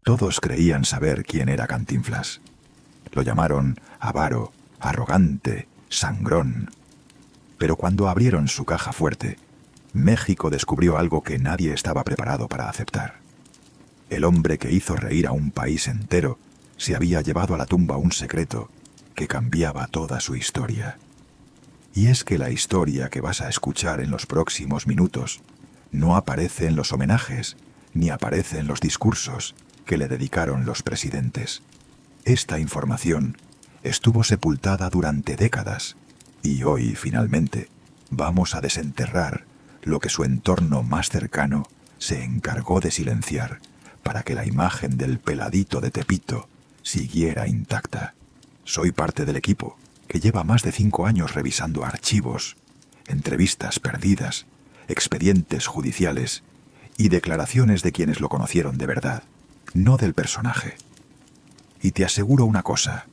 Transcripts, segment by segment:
Todos creían saber quién era Cantinflas. Lo llamaron avaro, arrogante, sangrón. Pero cuando abrieron su caja fuerte, México descubrió algo que nadie estaba preparado para aceptar. El hombre que hizo reír a un país entero se había llevado a la tumba un secreto que cambiaba toda su historia. Y es que la historia que vas a escuchar en los próximos minutos no aparece en los homenajes, ni aparece en los discursos que le dedicaron los presidentes. Esta información estuvo sepultada durante décadas y hoy, finalmente, vamos a desenterrar lo que su entorno más cercano se encargó de silenciar para que la imagen del peladito de Tepito siguiera intacta. Soy parte del equipo que lleva más de 5 años revisando archivos, entrevistas perdidas, expedientes judiciales y declaraciones de quienes lo conocieron de verdad, no del personaje. Y te aseguro una cosa,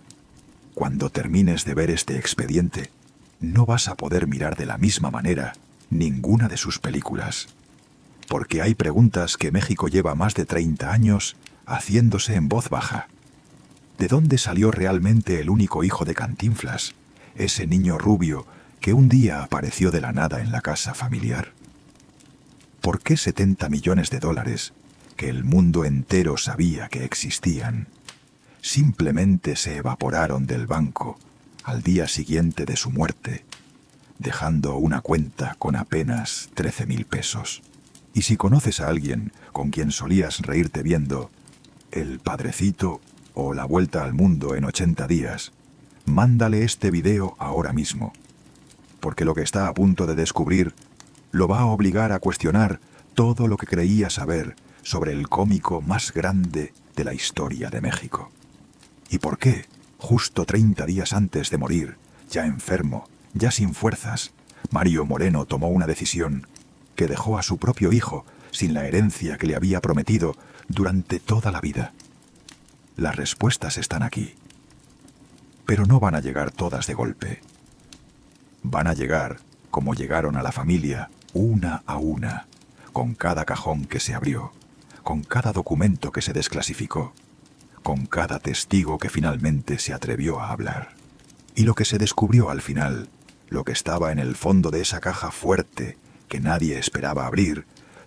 cuando termines de ver este expediente, no vas a poder mirar de la misma manera ninguna de sus películas, porque hay preguntas que México lleva más de 30 años haciéndose en voz baja. ¿De dónde salió realmente el único hijo de Cantinflas, ese niño rubio que un día apareció de la nada en la casa familiar? ¿Por qué 70 millones de dólares, que el mundo entero sabía que existían, simplemente se evaporaron del banco al día siguiente de su muerte, dejando una cuenta con apenas 13,000 pesos? Y si conoces a alguien con quien solías reírte viendo El Padrecito o La Vuelta al Mundo en 80 días, mándale este video ahora mismo, porque lo que está a punto de descubrir lo va a obligar a cuestionar todo lo que creía saber sobre el cómico más grande de la historia de México. ¿Y por qué, justo 30 días antes de morir, ya enfermo, ya sin fuerzas, Mario Moreno tomó una decisión que dejó a su propio hijo sin la herencia que le había prometido durante toda la vida? Las respuestas están aquí. Pero no van a llegar todas de golpe. Van a llegar como llegaron a la familia, una a una, con cada cajón que se abrió, con cada documento que se desclasificó, con cada testigo que finalmente se atrevió a hablar. Y lo que se descubrió al final, lo que estaba en el fondo de esa caja fuerte que nadie esperaba abrir,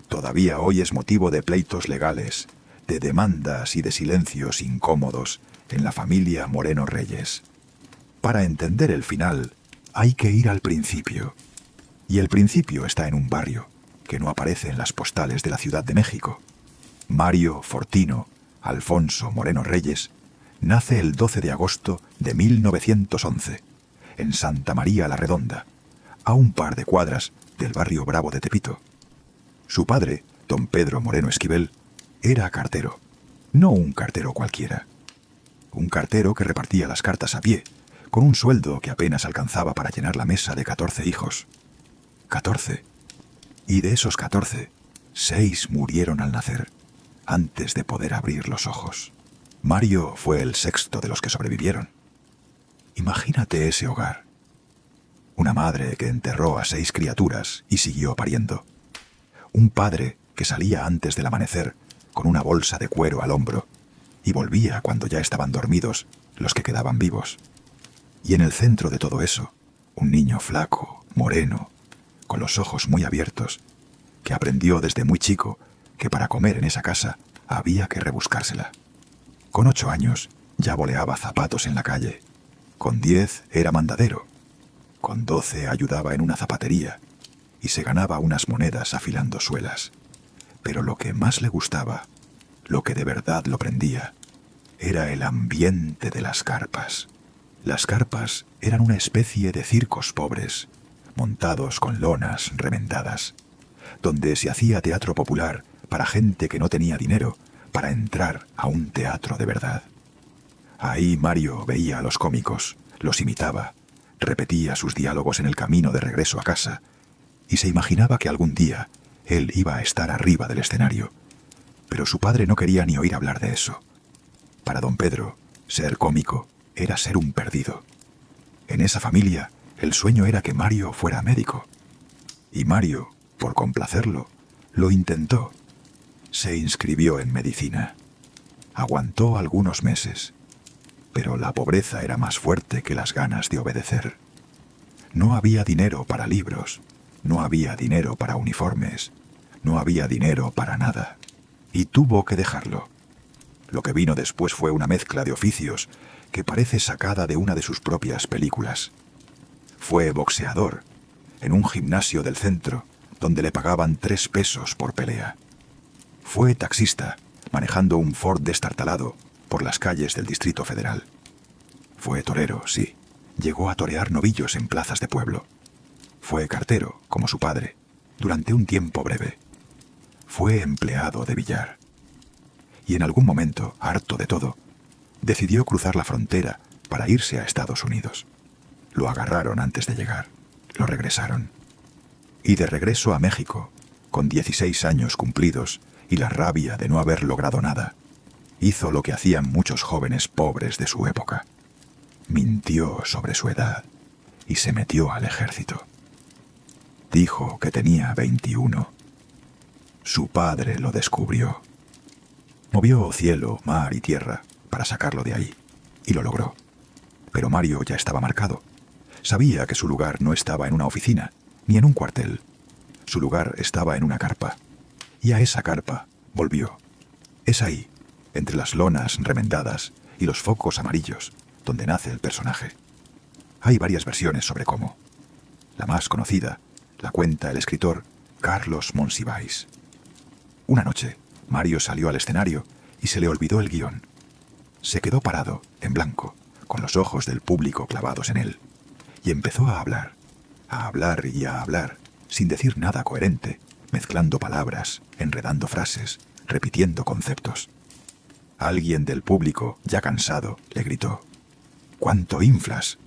todavía hoy es motivo de pleitos legales, de demandas y de silencios incómodos en la familia Moreno Reyes. Para entender el final, hay que ir al principio. Y el principio está en un barrio que no aparece en las postales de la Ciudad de México. Mario Fortino Alfonso Moreno Reyes nace el 12 de agosto de 1911, en Santa María la Redonda, a un par de cuadras del barrio Bravo de Tepito. Su padre, don Pedro Moreno Esquivel, era cartero, no un cartero cualquiera. Un cartero que repartía las cartas a pie, con un sueldo que apenas alcanzaba para llenar la mesa de 14 hijos. 14. Y de esos 14, 6 murieron al nacer, antes de poder abrir los ojos. Mario fue el sexto de los que sobrevivieron. Imagínate ese hogar. Una madre que enterró a 6 criaturas y siguió pariendo. Un padre que salía antes del amanecer con una bolsa de cuero al hombro y volvía cuando ya estaban dormidos los que quedaban vivos. Y en el centro de todo eso, un niño flaco, moreno, con los ojos muy abiertos, que aprendió desde muy chico que para comer en esa casa había que rebuscársela. Con 8 años ya boleaba zapatos en la calle. Con 10 era mandadero. Con 12 ayudaba en una zapatería y se ganaba unas monedas afilando suelas. Pero lo que más le gustaba, lo que de verdad lo prendía, era el ambiente de las carpas. Las carpas eran una especie de circos pobres, montados con lonas remendadas, donde se hacía teatro popular para gente que no tenía dinero para entrar a un teatro de verdad. Ahí Mario veía a los cómicos, los imitaba, repetía sus diálogos en el camino de regreso a casa y se imaginaba que algún día él iba a estar arriba del escenario. Pero su padre no quería ni oír hablar de eso. Para don Pedro, ser cómico era ser un perdido. En esa familia, el sueño era que Mario fuera médico. Y Mario, por complacerlo, lo intentó. Se inscribió en medicina. Aguantó algunos meses, pero la pobreza era más fuerte que las ganas de obedecer. No había dinero para libros, no había dinero para uniformes, no había dinero para nada, y tuvo que dejarlo. Lo que vino después fue una mezcla de oficios que parece sacada de una de sus propias películas. Fue boxeador, en un gimnasio del centro, donde le pagaban 3 pesos por pelea. Fue taxista, manejando un Ford destartalado por las calles del Distrito Federal. Fue torero, sí. Llegó a torear novillos en plazas de pueblo. Fue cartero, como su padre, durante un tiempo breve. Fue empleado de billar. Y en algún momento, harto de todo, decidió cruzar la frontera para irse a Estados Unidos. Lo agarraron antes de llegar. Lo regresaron. Y de regreso a México, con 16 años cumplidos y la rabia de no haber logrado nada, hizo lo que hacían muchos jóvenes pobres de su época. Mintió sobre su edad y se metió al ejército. Dijo que tenía 21. Su padre lo descubrió. Movió cielo, mar y tierra para sacarlo de ahí, y lo logró. Pero Mario ya estaba marcado. Sabía que su lugar no estaba en una oficina, ni en un cuartel. Su lugar estaba en una carpa. Y a esa carpa volvió. Es ahí, entre las lonas remendadas y los focos amarillos, donde nace el personaje. Hay varias versiones sobre cómo. La más conocida la cuenta el escritor Carlos Monsiváis. Una noche, Mario salió al escenario y se le olvidó el guión. Se quedó parado, en blanco, con los ojos del público clavados en él, y empezó a hablar y a hablar, sin decir nada coherente, mezclando palabras, enredando frases, repitiendo conceptos. Alguien del público, ya cansado, le gritó: «¿Cuánto inflas?».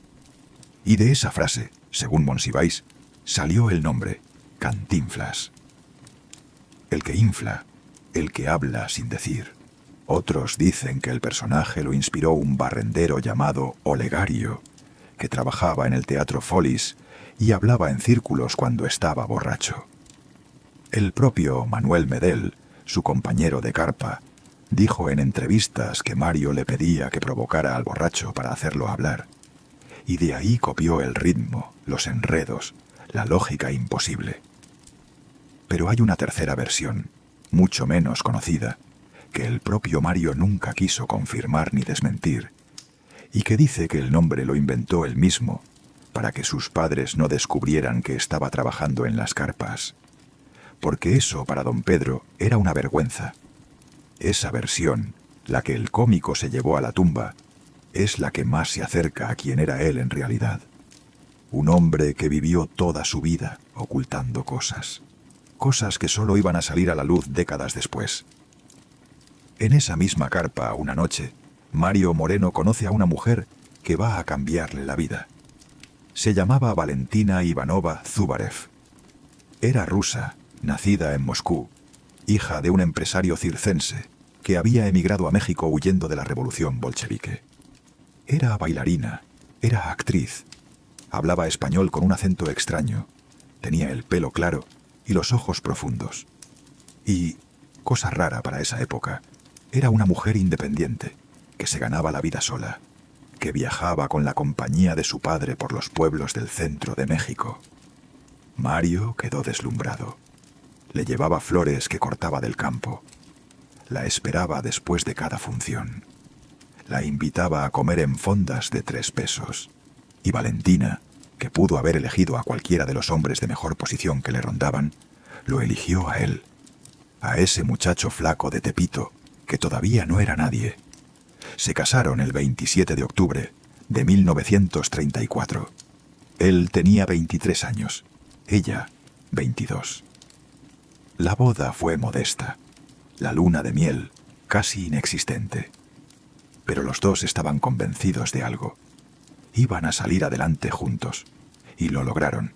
Y de esa frase, según Monsiváis, salió el nombre Cantinflas. El que infla, el que habla sin decir. Otros dicen que el personaje lo inspiró un barrendero llamado Olegario, que trabajaba en el Teatro Follis y hablaba en círculos cuando estaba borracho. El propio Manuel Medel, su compañero de carpa, dijo en entrevistas que Mario le pedía que provocara al borracho para hacerlo hablar, y de ahí copió el ritmo, los enredos, la lógica imposible. Pero hay una tercera versión, mucho menos conocida, que el propio Mario nunca quiso confirmar ni desmentir, y que dice que el nombre lo inventó él mismo para que sus padres no descubrieran que estaba trabajando en las carpas, porque eso para don Pedro era una vergüenza. Esa versión, la que el cómico se llevó a la tumba, es la que más se acerca a quien era él en realidad. Un hombre que vivió toda su vida ocultando cosas que solo iban a salir a la luz décadas después. En esa misma carpa, una noche, Mario Moreno conoce a una mujer que va a cambiarle la vida. Se llamaba Valentina Ivanova Zubarev. Era rusa, nacida en Moscú, hija de un empresario circense que había emigrado a México huyendo de la revolución bolchevique. Era bailarina, era actriz, hablaba español con un acento extraño, tenía el pelo claro y los ojos profundos. Y, cosa rara para esa época, era una mujer independiente, que se ganaba la vida sola, que viajaba con la compañía de su padre por los pueblos del centro de México. Mario quedó deslumbrado. Le llevaba flores que cortaba del campo. La esperaba después de cada función. La invitaba a comer en fondas de 3 pesos. Y Valentina, que pudo haber elegido a cualquiera de los hombres de mejor posición que le rondaban, lo eligió a él, a ese muchacho flaco de Tepito, que todavía no era nadie. Se casaron el 27 de octubre de 1934. Él tenía 23 años, ella 22. La boda fue modesta, la luna de miel casi inexistente. Pero los dos estaban convencidos de algo. Iban a salir adelante juntos, y lo lograron,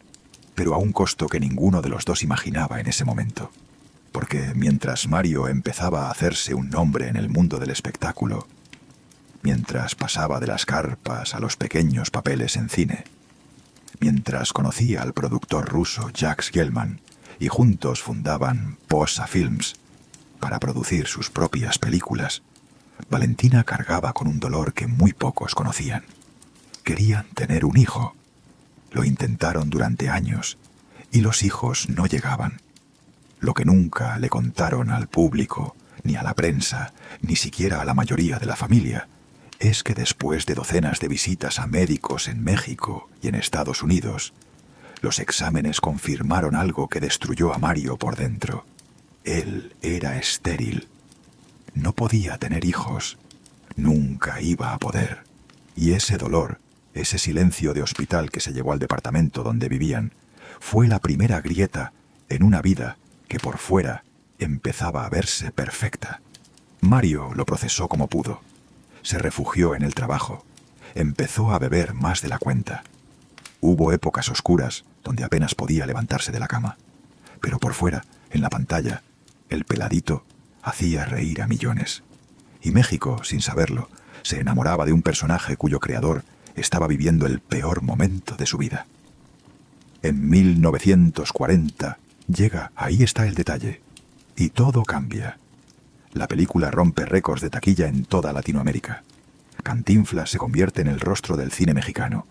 pero a un costo que ninguno de los dos imaginaba en ese momento. Porque mientras Mario empezaba a hacerse un nombre en el mundo del espectáculo, mientras pasaba de las carpas a los pequeños papeles en cine, mientras conocía al productor ruso Jacques Gelman y juntos fundaban Posa Films para producir sus propias películas, Valentina cargaba con un dolor que muy pocos conocían. Querían tener un hijo. Lo intentaron durante años y los hijos no llegaban. Lo que nunca le contaron al público, ni a la prensa, ni siquiera a la mayoría de la familia, es que después de docenas de visitas a médicos en México y en Estados Unidos, los exámenes confirmaron algo que destruyó a Mario por dentro. Él era estéril. No podía tener hijos. Nunca iba a poder. Y ese dolor, ese silencio de hospital que se llevó al departamento donde vivían, fue la primera grieta en una vida que por fuera empezaba a verse perfecta. Mario lo procesó como pudo. Se refugió en el trabajo. Empezó a beber más de la cuenta. Hubo épocas oscuras donde apenas podía levantarse de la cama. Pero por fuera, en la pantalla, el peladito hacía reír a millones. Y México, sin saberlo, se enamoraba de un personaje cuyo creador estaba viviendo el peor momento de su vida. En 1940 llega Ahí está el detalle, y todo cambia. La película rompe récords de taquilla en toda Latinoamérica. Cantinflas se convierte en el rostro del cine mexicano.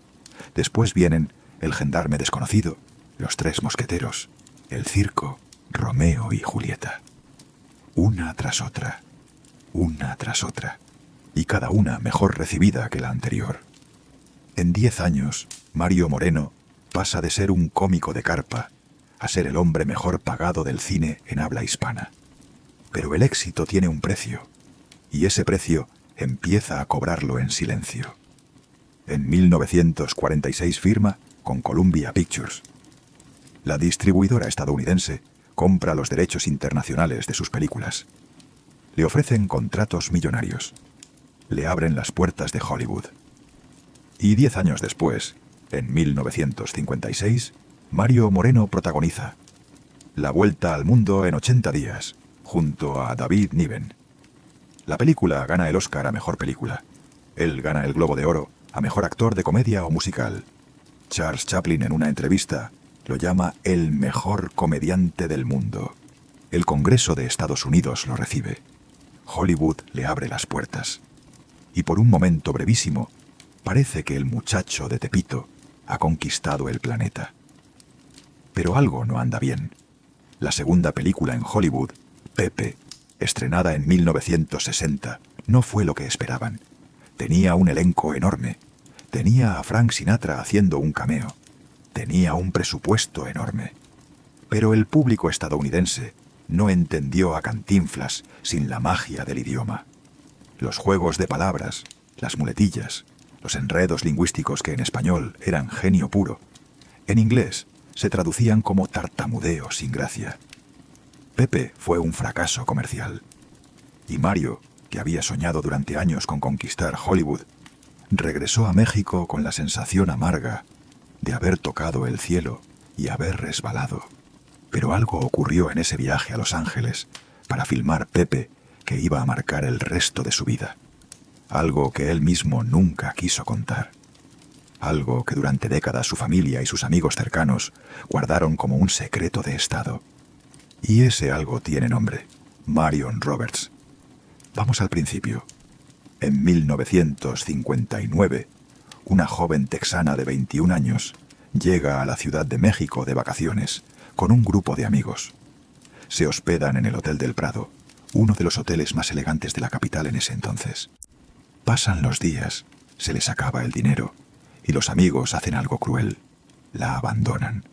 Después vienen El gendarme desconocido, Los tres mosqueteros, El circo, Romeo y Julieta. Una tras otra, y cada una mejor recibida que la anterior. En 10 años, Mario Moreno pasa de ser un cómico de carpa a ser el hombre mejor pagado del cine en habla hispana. Pero el éxito tiene un precio, y ese precio empieza a cobrarlo en silencio. En 1946 firma con Columbia Pictures. La distribuidora estadounidense compra los derechos internacionales de sus películas. Le ofrecen contratos millonarios. Le abren las puertas de Hollywood. Y 10 años después, en 1956, Mario Moreno protagoniza La vuelta al mundo en 80 días, junto a David Niven. La película gana el Oscar a Mejor Película. Él gana el Globo de Oro a Mejor Actor de Comedia o Musical. Charles Chaplin, en una entrevista, lo llama el mejor comediante del mundo. El Congreso de Estados Unidos lo recibe. Hollywood le abre las puertas. Y por un momento brevísimo, parece que el muchacho de Tepito ha conquistado el planeta. Pero algo no anda bien. La segunda película en Hollywood, Pepe, estrenada en 1960, no fue lo que esperaban. Tenía un elenco enorme. Tenía a Frank Sinatra haciendo un cameo. Tenía un presupuesto enorme. Pero el público estadounidense no entendió a Cantinflas sin la magia del idioma. Los juegos de palabras, las muletillas, los enredos lingüísticos que en español eran genio puro, en inglés se traducían como tartamudeo sin gracia. Pepe fue un fracaso comercial. Y Mario, que había soñado durante años con conquistar Hollywood, regresó a México con la sensación amarga de haber tocado el cielo y haber resbalado. Pero algo ocurrió en ese viaje a Los Ángeles para filmar Pepe que iba a marcar el resto de su vida. Algo que él mismo nunca quiso contar. Algo que durante décadas su familia y sus amigos cercanos guardaron como un secreto de estado. Y ese algo tiene nombre: Marion Roberts. Vamos al principio. En 1959, una joven texana de 21 años llega a la Ciudad de México de vacaciones con un grupo de amigos. Se hospedan en el Hotel del Prado, uno de los hoteles más elegantes de la capital en ese entonces. Pasan los días, se les acaba el dinero, y los amigos hacen algo cruel. La abandonan.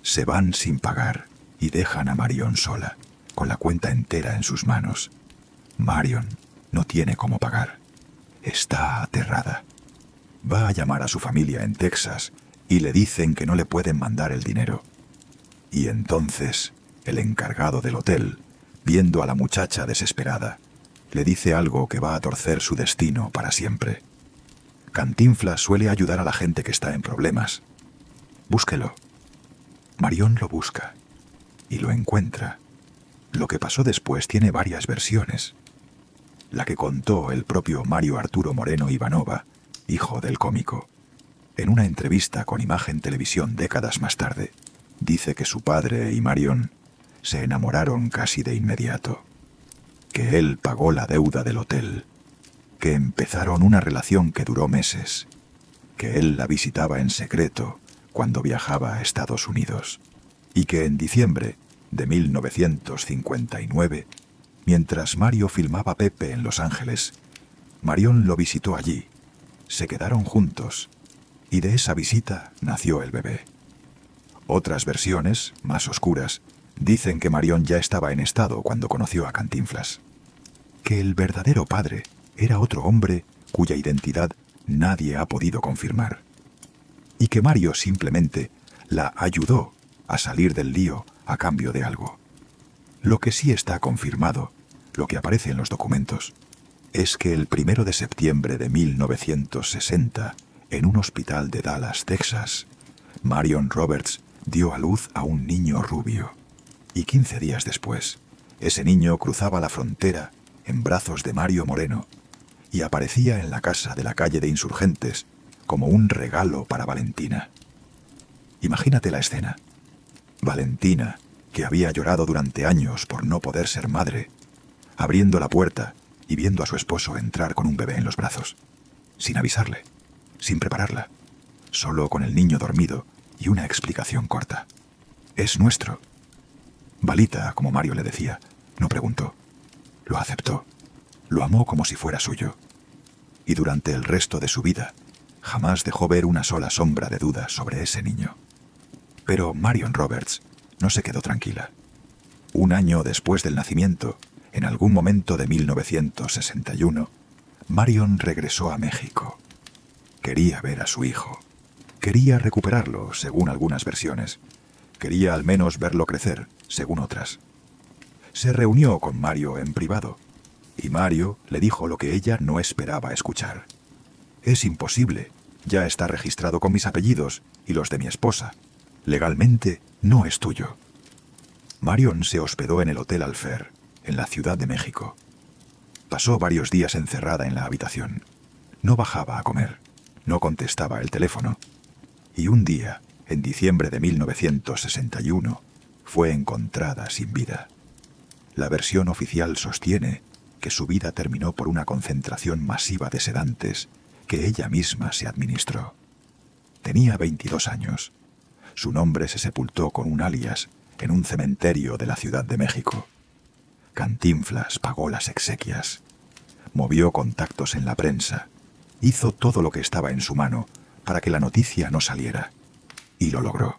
Se van sin pagar y dejan a Marion sola, con la cuenta entera en sus manos. Marion no tiene cómo pagar. Está aterrada. Va a llamar a su familia en Texas y le dicen que no le pueden mandar el dinero. Y entonces, el encargado del hotel, viendo a la muchacha desesperada, le dice algo que va a torcer su destino para siempre. Cantinflas suele ayudar a la gente que está en problemas. Búsquelo. Marion lo busca y lo encuentra. Lo que pasó después tiene varias versiones. La que contó el propio Mario Arturo Moreno Ivanova, hijo del cómico, en una entrevista con Imagen Televisión décadas más tarde, dice que su padre y Marion se enamoraron casi de inmediato, que él pagó la deuda del hotel que empezaron una relación que duró meses, que él la visitaba en secreto cuando viajaba a Estados Unidos, y que en diciembre de 1959, mientras Mario filmaba Pepe en Los Ángeles, Marion lo visitó allí, se quedaron juntos, y de esa visita nació el bebé. Otras versiones, más oscuras, dicen que Marion ya estaba en estado cuando conoció a Cantinflas, que el verdadero padre era otro hombre cuya identidad nadie ha podido confirmar, y que Mario simplemente la ayudó a salir del lío a cambio de algo. Lo que sí está confirmado, lo que aparece en los documentos, es que el 1 de septiembre de 1960, en un hospital de Dallas, Texas, Marion Roberts dio a luz a un niño rubio, y 15 días después, ese niño cruzaba la frontera en brazos de Mario Moreno y aparecía en la casa de la calle de Insurgentes como un regalo para Valentina. Imagínate la escena. Valentina, que había llorado durante años por no poder ser madre, abriendo la puerta y viendo a su esposo entrar con un bebé en los brazos, sin avisarle, sin prepararla, solo con el niño dormido y una explicación corta. «Es nuestro». Valita, como Mario le decía, no preguntó. Lo aceptó. Lo amó como si fuera suyo. Y durante el resto de su vida, jamás dejó ver una sola sombra de duda sobre ese niño. Pero Marion Roberts no se quedó tranquila. Un año después del nacimiento, en algún momento de 1961, Marion regresó a México. Quería ver a su hijo. Quería recuperarlo, según algunas versiones. Quería al menos verlo crecer, según otras. Se reunió con Mario en privado, y Mario le dijo lo que ella no esperaba escuchar. «Es imposible. Ya está registrado con mis apellidos y los de mi esposa. Legalmente no es tuyo». Marion se hospedó en el Hotel Alfer, en la Ciudad de México. Pasó varios días encerrada en la habitación. No bajaba a comer, no contestaba el teléfono. Y un día, en diciembre de 1961, fue encontrada sin vida. La versión oficial sostiene que su vida terminó por una concentración masiva de sedantes que ella misma se administró. Tenía 22 años. Su nombre se sepultó con un alias en un cementerio de la Ciudad de México. Cantinflas pagó las exequias, movió contactos en la prensa, hizo todo lo que estaba en su mano para que la noticia no saliera, y lo logró.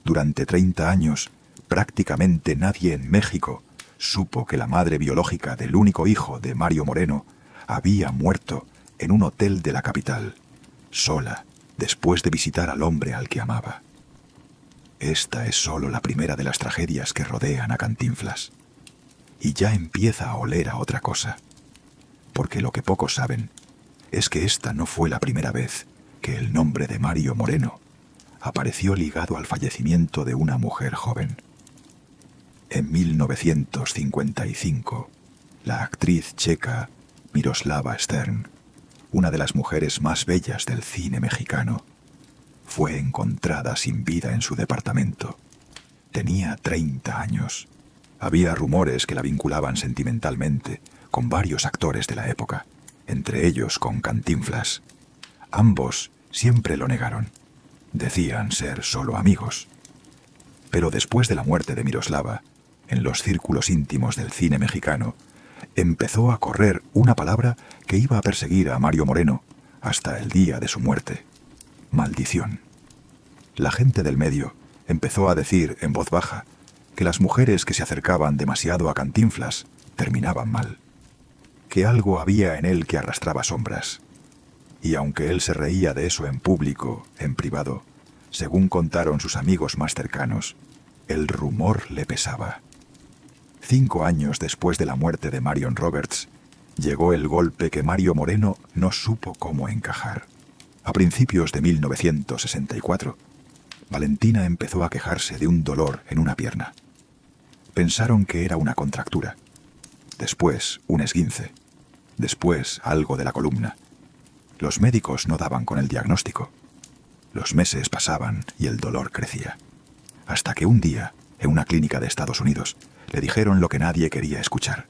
Durante 30 años, prácticamente nadie en México supo que la madre biológica del único hijo de Mario Moreno había muerto en un hotel de la capital, sola, después de visitar al hombre al que amaba. Esta es solo la primera de las tragedias que rodean a Cantinflas. Y ya empieza a oler a otra cosa. Porque lo que pocos saben es que esta no fue la primera vez que el nombre de Mario Moreno apareció ligado al fallecimiento de una mujer joven. En 1955, la actriz checa Miroslava Stern, una de las mujeres más bellas del cine mexicano, fue encontrada sin vida en su departamento. Tenía 30 años. Había rumores que la vinculaban sentimentalmente con varios actores de la época, entre ellos con Cantinflas. Ambos siempre lo negaron. Decían ser solo amigos. Pero después de la muerte de Miroslava, en los círculos íntimos del cine mexicano, empezó a correr una palabra que iba a perseguir a Mario Moreno hasta el día de su muerte: maldición. La gente del medio empezó a decir en voz baja que las mujeres que se acercaban demasiado a Cantinflas terminaban mal, que algo había en él que arrastraba sombras. Y aunque él se reía de eso en público, en privado, según contaron sus amigos más cercanos, el rumor le pesaba. 5 años después de la muerte de Marion Roberts, llegó el golpe que Mario Moreno no supo cómo encajar. A principios de 1964, Valentina empezó a quejarse de un dolor en una pierna. Pensaron que era una contractura, después un esguince, después algo de la columna. Los médicos no daban con el diagnóstico. Los meses pasaban y el dolor crecía, hasta que un día, en una clínica de Estados Unidos, le dijeron lo que nadie quería escuchar: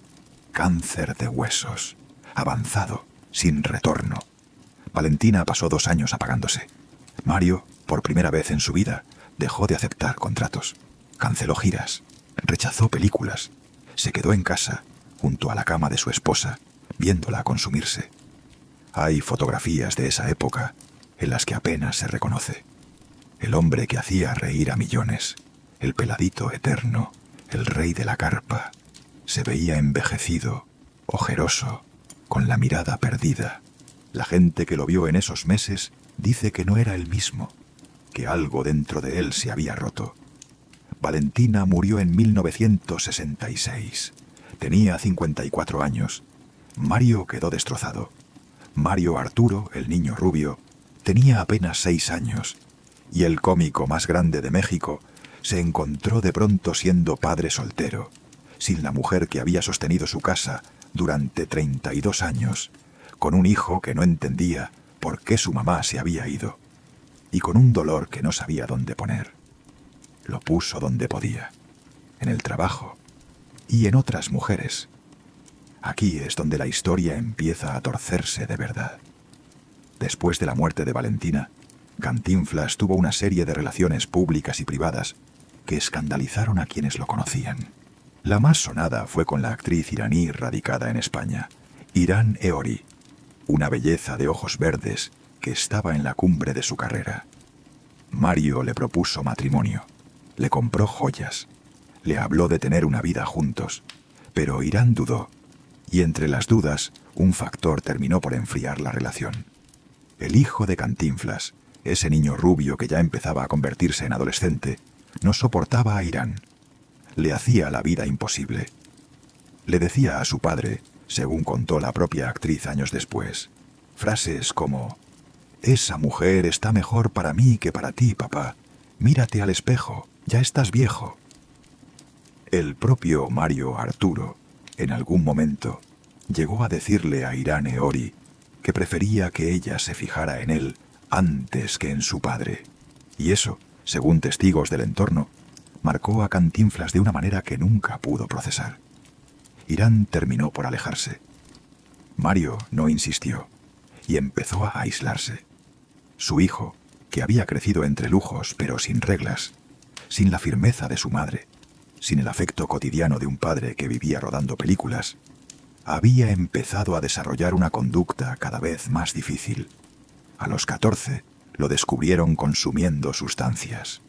cáncer de huesos, avanzado, sin retorno. Valentina pasó 2 años apagándose. Mario, por primera vez en su vida, dejó de aceptar contratos. Canceló giras, rechazó películas, se quedó en casa, junto a la cama de su esposa, viéndola consumirse. Hay fotografías de esa época en las que apenas se reconoce. El hombre que hacía reír a millones, el peladito eterno, el rey de la carpa, se veía envejecido, ojeroso, con la mirada perdida. La gente que lo vio en esos meses dice que no era el mismo, que algo dentro de él se había roto. Valentina murió en 1966. Tenía 54 años. Mario quedó destrozado. Mario Arturo, el niño rubio, tenía apenas 6 años, y el cómico más grande de México se encontró de pronto siendo padre soltero, sin la mujer que había sostenido su casa durante 32 años, con un hijo que no entendía por qué su mamá se había ido, y con un dolor que no sabía dónde poner. Lo puso donde podía, en el trabajo y en otras mujeres. Aquí es donde la historia empieza a torcerse de verdad. Después de la muerte de Valentina, Cantinflas tuvo una serie de relaciones públicas y privadas que escandalizaron a quienes lo conocían. La más sonada fue con la actriz iraní radicada en España, Irán Eori, una belleza de ojos verdes que estaba en la cumbre de su carrera. Mario le propuso matrimonio, le compró joyas, le habló de tener una vida juntos, pero Irán dudó, y entre las dudas, un factor terminó por enfriar la relación. El hijo de Cantinflas, ese niño rubio que ya empezaba a convertirse en adolescente, no soportaba a Irán. Le hacía la vida imposible. Le decía a su padre, según contó la propia actriz años después, frases como: «Esa mujer está mejor para mí que para ti, papá. Mírate al espejo, ya estás viejo». El propio Mario Arturo, en algún momento, llegó a decirle a Irán Eori que prefería que ella se fijara en él antes que en su padre. Y eso, según testigos del entorno, marcó a Cantinflas de una manera que nunca pudo procesar. Irán terminó por alejarse. Mario no insistió y empezó a aislarse. Su hijo, que había crecido entre lujos pero sin reglas, sin la firmeza de su madre, sin el afecto cotidiano de un padre que vivía rodando películas, había empezado a desarrollar una conducta cada vez más difícil. A los 14 lo descubrieron consumiendo sustancias.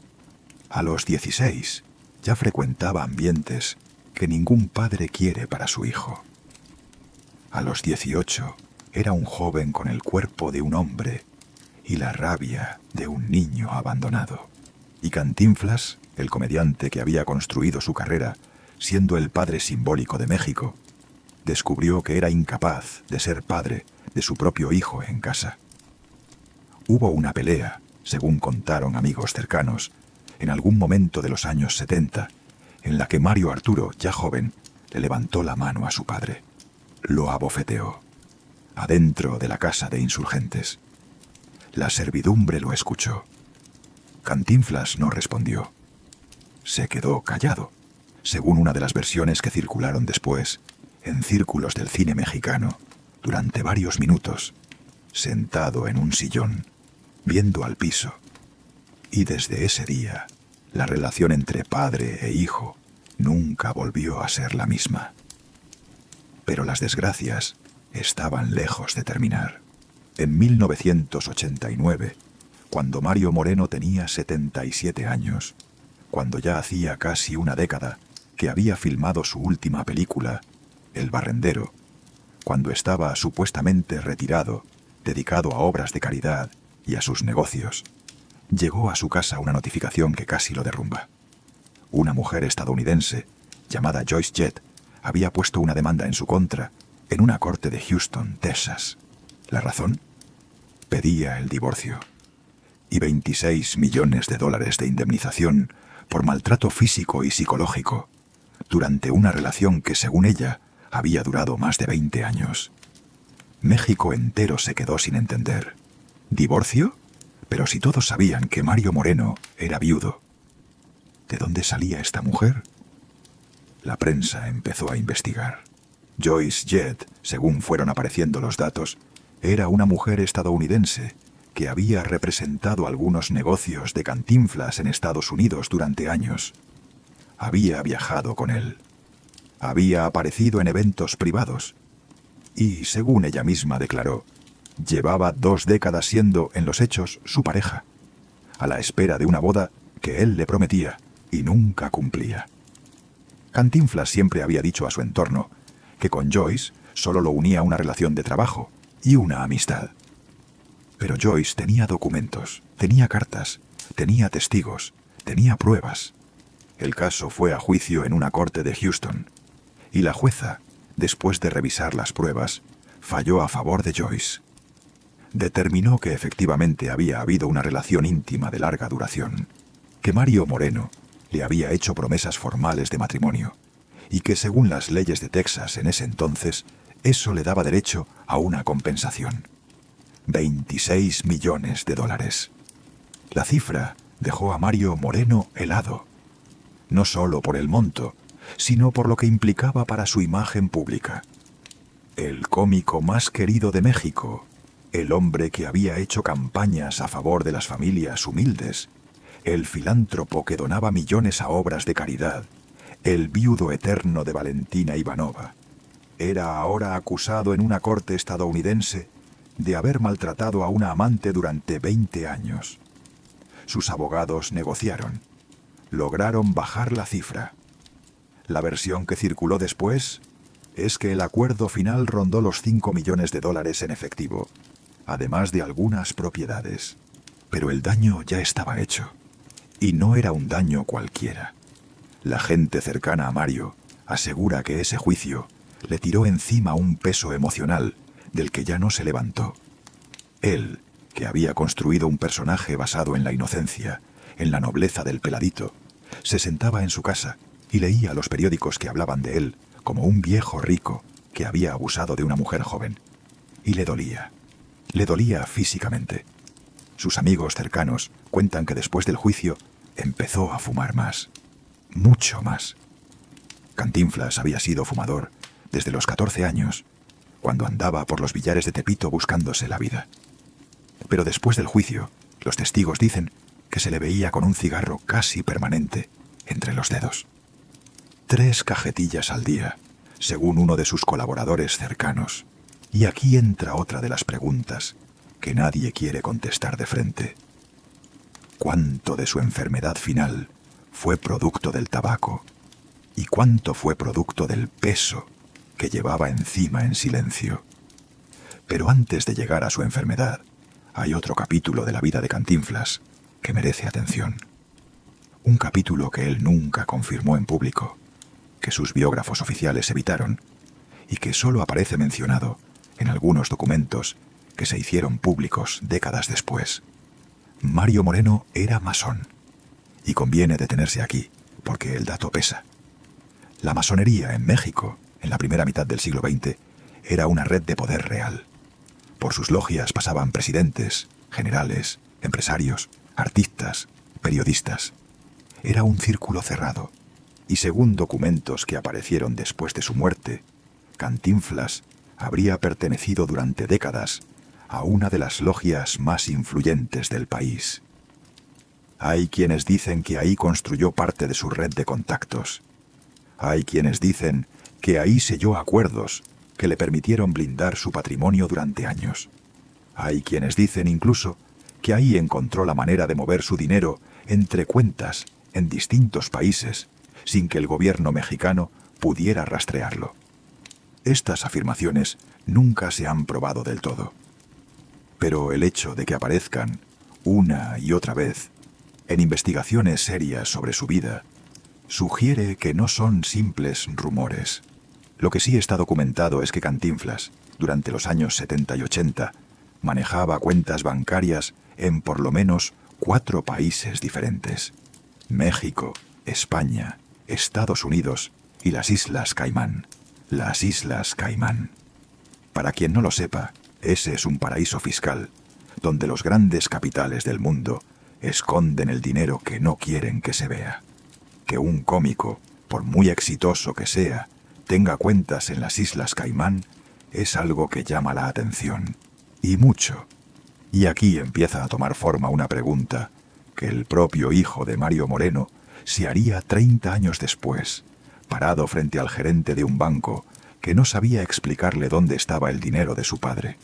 A los 16 ya frecuentaba ambientes que ningún padre quiere para su hijo. A los 18 era un joven con el cuerpo de un hombre y la rabia de un niño abandonado. Y Cantinflas, el comediante que había construido su carrera siendo el padre simbólico de México, descubrió que era incapaz de ser padre de su propio hijo en casa. Hubo una pelea, según contaron amigos cercanos, en algún momento de los años 70, en la que Mario Arturo, ya joven, le levantó la mano a su padre. Lo abofeteó, adentro de la casa de insurgentes. La servidumbre lo escuchó. Cantinflas no respondió. Se quedó callado, según una de las versiones que circularon después, en círculos del cine mexicano, durante varios minutos, sentado en un sillón, viendo al piso. Y desde ese día, la relación entre padre e hijo nunca volvió a ser la misma. Pero las desgracias estaban lejos de terminar. En 1989, cuando Mario Moreno tenía 77 años, cuando ya hacía casi una década que había filmado su última película, El barrendero, cuando estaba supuestamente retirado, dedicado a obras de caridad y a sus negocios, llegó a su casa una notificación que casi lo derrumba. Una mujer estadounidense, llamada Joyce Jett, había puesto una demanda en su contra en una corte de Houston, Texas. ¿La razón? Pedía el divorcio y $26 millones de indemnización por maltrato físico y psicológico durante una relación que, según ella, había durado más de 20 años. México entero se quedó sin entender. ¿Divorcio? Pero si todos sabían que Mario Moreno era viudo. ¿De dónde salía esta mujer? La prensa empezó a investigar. Joyce Jett, según fueron apareciendo los datos, Era una mujer estadounidense que había representado algunos negocios de Cantinflas en Estados Unidos durante años. Había viajado con él. Había aparecido en eventos privados. Y, según ella misma declaró, llevaba 2 décadas siendo, en los hechos, su pareja, a la espera de una boda que él le prometía y nunca cumplía. Cantinflas siempre había dicho a su entorno que con Joyce solo lo unía una relación de trabajo y una amistad. Pero Joyce tenía documentos, tenía cartas, tenía testigos, tenía pruebas. El caso fue a juicio en una corte de Houston, y la jueza, después de revisar las pruebas, falló a favor de Joyce. Determinó que efectivamente había habido una relación íntima de larga duración, que Mario Moreno le había hecho promesas formales de matrimonio, y que según las leyes de Texas en ese entonces, eso le daba derecho a una compensación. 26 millones de dólares. La cifra dejó a Mario Moreno helado, no solo por el monto, sino por lo que implicaba para su imagen pública. El cómico más querido de México, el hombre que había hecho campañas a favor de las familias humildes, el filántropo que donaba millones a obras de caridad, el viudo eterno de Valentina Ivanova, era ahora acusado en una corte estadounidense de haber maltratado a una amante durante 20 años. Sus abogados negociaron. Lograron bajar la cifra. La versión que circuló después es que el acuerdo final rondó los 5 millones de dólares en efectivo, además de algunas propiedades. Pero el daño ya estaba hecho. Y no era un daño cualquiera. La gente cercana a Mario asegura que ese juicio le tiró encima un peso emocional del que ya no se levantó. Él, que había construido un personaje basado en la inocencia, en la nobleza del peladito, se sentaba en su casa y leía los periódicos que hablaban de él como un viejo rico que había abusado de una mujer joven. Y le dolía físicamente. Sus amigos cercanos cuentan que después del juicio empezó a fumar más, mucho más. Cantinflas había sido fumador desde los 14 años, cuando andaba por los billares de Tepito buscándose la vida. Pero después del juicio, los testigos dicen que se le veía con un cigarro casi permanente entre los dedos. 3 cajetillas al día, según uno de sus colaboradores cercanos. Y aquí entra otra de las preguntas que nadie quiere contestar de frente. ¿Cuánto de su enfermedad final fue producto del tabaco? ¿Y cuánto fue producto del peso que llevaba encima en silencio? Pero antes de llegar a su enfermedad, hay otro capítulo de la vida de Cantinflas que merece atención. Un capítulo que él nunca confirmó en público, que sus biógrafos oficiales evitaron y que solo aparece mencionado en algunos documentos que se hicieron públicos décadas después. Mario Moreno era masón, y conviene detenerse aquí, porque el dato pesa. La masonería en México, en la primera mitad del siglo XX, era una red de poder real. Por sus logias pasaban presidentes, generales, empresarios, artistas, periodistas. Era un círculo cerrado, y según documentos que aparecieron después de su muerte, Cantinflas habría pertenecido durante décadas a una de las logias más influyentes del país. Hay quienes dicen que ahí construyó parte de su red de contactos. Hay quienes dicen que ahí selló acuerdos que le permitieron blindar su patrimonio durante años. Hay quienes dicen incluso que ahí encontró la manera de mover su dinero entre cuentas en distintos países sin que el gobierno mexicano pudiera rastrearlo. Estas afirmaciones nunca se han probado del todo. Pero el hecho de que aparezcan una y otra vez en investigaciones serias sobre su vida sugiere que no son simples rumores. Lo que sí está documentado es que Cantinflas, durante los años 70 y 80, manejaba cuentas bancarias en por lo menos 4 países diferentes: México, España, Estados Unidos y las Islas Caimán. Las Islas Caimán. Para quien no lo sepa, ese es un paraíso fiscal, donde los grandes capitales del mundo esconden el dinero que no quieren que se vea. Que un cómico, por muy exitoso que sea, tenga cuentas en las Islas Caimán es algo que llama la atención Y mucho. Y aquí empieza a tomar forma una pregunta que el propio hijo de Mario Moreno se haría 30 años después, parado frente al gerente de un banco que no sabía explicarle dónde estaba el dinero de su padre.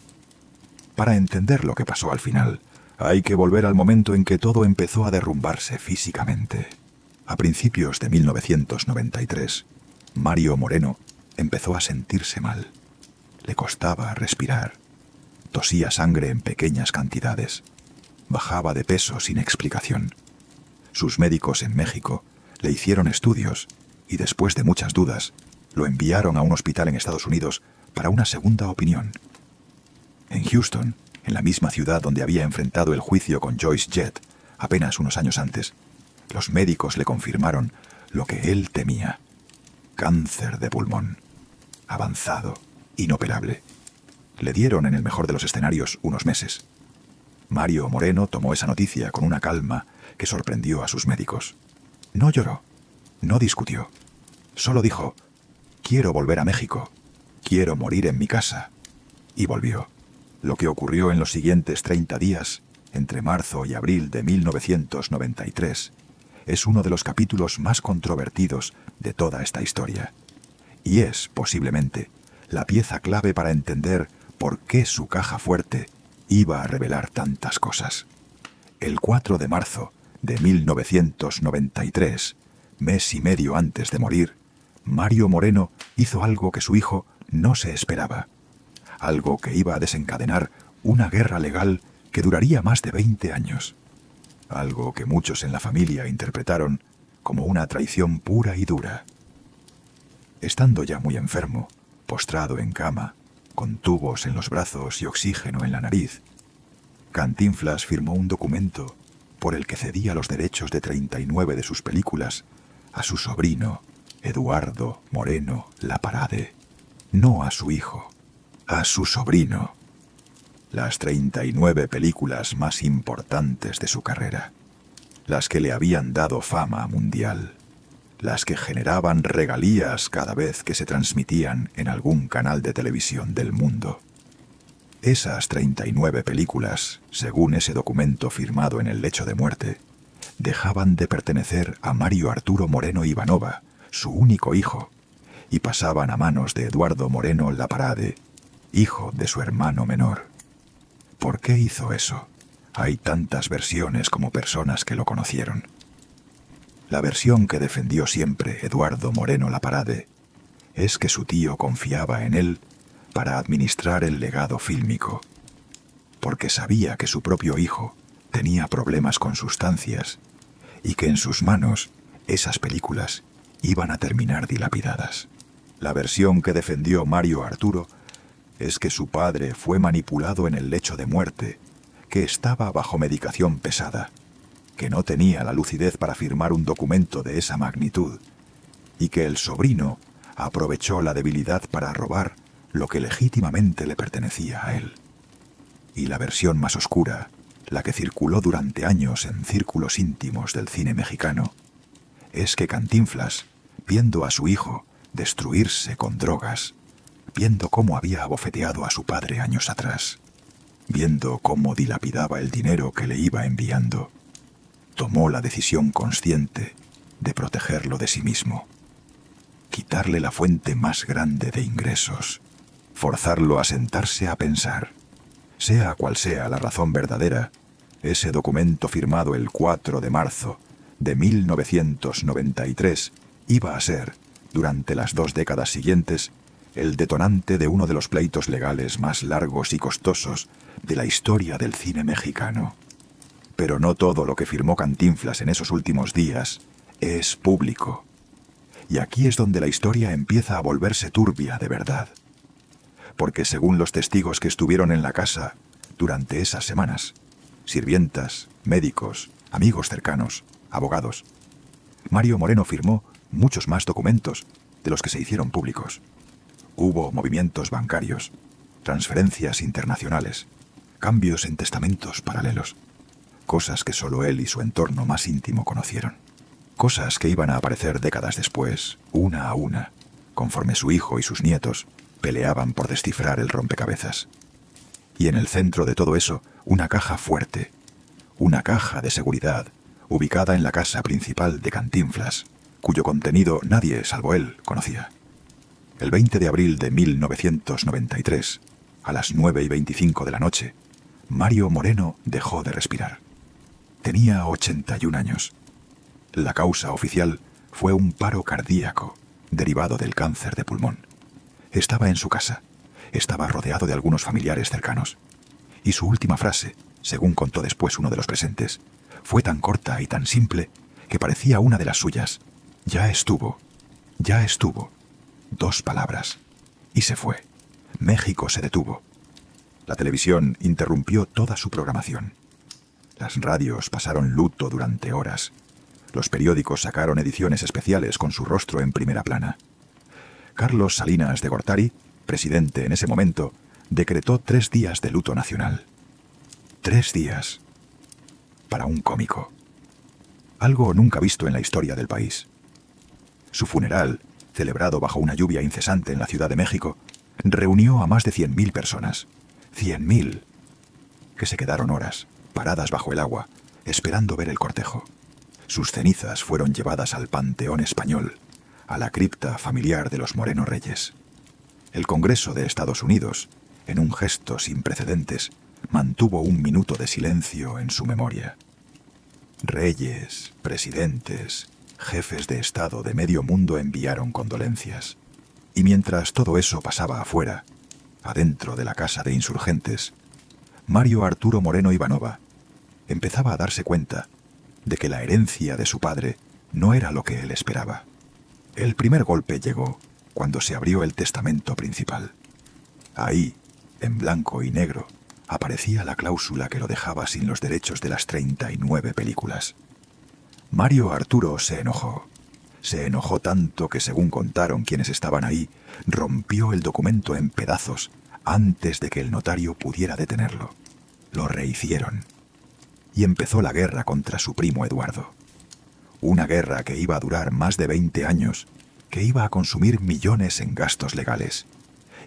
Para entender lo que pasó al final, hay que volver al momento en que todo empezó a derrumbarse físicamente. A principios de 1993, Mario Moreno empezó a sentirse mal. Le costaba respirar. Tosía sangre en pequeñas cantidades. Bajaba de peso sin explicación. Sus médicos en México le hicieron estudios y después de muchas dudas, lo enviaron a un hospital en Estados Unidos para una segunda opinión. En Houston, en la misma ciudad donde había enfrentado el juicio con Joyce Jett apenas unos años antes, los médicos le confirmaron lo que él temía: cáncer de pulmón, avanzado, inoperable. Le dieron, en el mejor de los escenarios, unos meses. Mario Moreno tomó esa noticia con una calma que sorprendió a sus médicos. No lloró, no discutió. Solo dijo: quiero volver a México, quiero morir en mi casa. Y volvió. Lo que ocurrió en los siguientes 30 días, entre marzo y abril de 1993, es uno de los capítulos más controvertidos de toda esta historia. Y es, posiblemente, la pieza clave para entender por qué su caja fuerte iba a revelar tantas cosas. El 4 de marzo de 1993, mes y medio antes de morir, Mario Moreno hizo algo que su hijo no se esperaba. Algo que iba a desencadenar una guerra legal que duraría más de 20 años. Algo que muchos en la familia interpretaron como una traición pura y dura. Estando ya muy enfermo, postrado en cama, con tubos en los brazos y oxígeno en la nariz, Cantinflas firmó un documento por el que cedía los derechos de 39 de sus películas a su sobrino, Eduardo Moreno Laparade. No a su hijo, a su sobrino. Las 39 películas más importantes de su carrera. Las que le habían dado fama mundial. Las que generaban regalías cada vez que se transmitían en algún canal de televisión del mundo. Esas 39 películas, según ese documento firmado en el lecho de muerte, dejaban de pertenecer a Mario Arturo Moreno Ivanova, su único hijo, y pasaban a manos de Eduardo Moreno Laparade, hijo de su hermano menor. ¿Por qué hizo eso? Hay tantas versiones como personas que lo conocieron. La versión que defendió siempre Eduardo Moreno Laparade es que su tío confiaba en él para administrar el legado fílmico, porque sabía que su propio hijo tenía problemas con sustancias y que en sus manos esas películas iban a terminar dilapidadas. La versión que defendió Mario Arturo es que su padre fue manipulado en el lecho de muerte, que estaba bajo medicación pesada, que no tenía la lucidez para firmar un documento de esa magnitud, y que el sobrino aprovechó la debilidad para robar lo que legítimamente le pertenecía a él. Y la versión más oscura, la que circuló durante años en círculos íntimos del cine mexicano, es que Cantinflas, viendo a su hijo destruirse con drogas, viendo cómo había abofeteado a su padre años atrás, viendo cómo dilapidaba el dinero que le iba enviando, tomó la decisión consciente de protegerlo de sí mismo, quitarle la fuente más grande de ingresos, forzarlo a sentarse a pensar. Sea cual sea la razón verdadera, ese documento firmado el 4 de marzo de 1993 iba a ser, durante las 2 décadas siguientes, el detonante de uno de los pleitos legales más largos y costosos de la historia del cine mexicano. Pero no todo lo que firmó Cantinflas en esos últimos días es público. Y aquí es donde la historia empieza a volverse turbia de verdad. Porque según los testigos que estuvieron en la casa durante esas semanas, sirvientas, médicos, amigos cercanos, abogados, Mario Moreno firmó muchos más documentos de los que se hicieron públicos. Hubo movimientos bancarios, transferencias internacionales, cambios en testamentos paralelos, cosas que solo él y su entorno más íntimo conocieron. Cosas que iban a aparecer décadas después, una a una, conforme su hijo y sus nietos peleaban por descifrar el rompecabezas. Y en el centro de todo eso, una caja fuerte, una caja de seguridad, ubicada en la casa principal de Cantinflas, cuyo contenido nadie, salvo él, conocía. El 20 de abril de 1993, a las 9:25 de la noche, Mario Moreno dejó de respirar. Tenía 81 años. La causa oficial fue un paro cardíaco derivado del cáncer de pulmón. Estaba en su casa, estaba rodeado de algunos familiares cercanos. Y su última frase, según contó después uno de los presentes, fue tan corta y tan simple que parecía una de las suyas. Ya estuvo. 2 palabras. Y se fue. México se detuvo. La televisión interrumpió toda su programación. Las radios pasaron luto durante horas. Los periódicos sacaron ediciones especiales con su rostro en primera plana. Carlos Salinas de Gortari, presidente en ese momento, decretó 3 días de luto nacional. 3 días. Para un cómico. Algo nunca visto en la historia del país. Su funeral, celebrado bajo una lluvia incesante en la Ciudad de México, reunió a más de 100.000 personas. 100.000. Que se quedaron horas, paradas bajo el agua, esperando ver el cortejo. Sus cenizas fueron llevadas al Panteón Español, a la cripta familiar de los Moreno Reyes. El Congreso de Estados Unidos, en un gesto sin precedentes, mantuvo 1 minuto de silencio en su memoria. Reyes, presidentes, jefes de Estado de medio mundo enviaron condolencias. Y mientras todo eso pasaba afuera, adentro de la casa de insurgentes, Mario Arturo Moreno Ivanova empezaba a darse cuenta de que la herencia de su padre no era lo que él esperaba. El primer golpe llegó cuando se abrió el testamento principal. Ahí, en blanco y negro, aparecía la cláusula que lo dejaba sin los derechos de las 39 películas. Mario Arturo se enojó. Se enojó tanto que, según contaron quienes estaban ahí, rompió el documento en pedazos antes de que el notario pudiera detenerlo. Lo rehicieron. Y empezó la guerra contra su primo Eduardo. Una guerra que iba a durar más de 20 años, que iba a consumir millones en gastos legales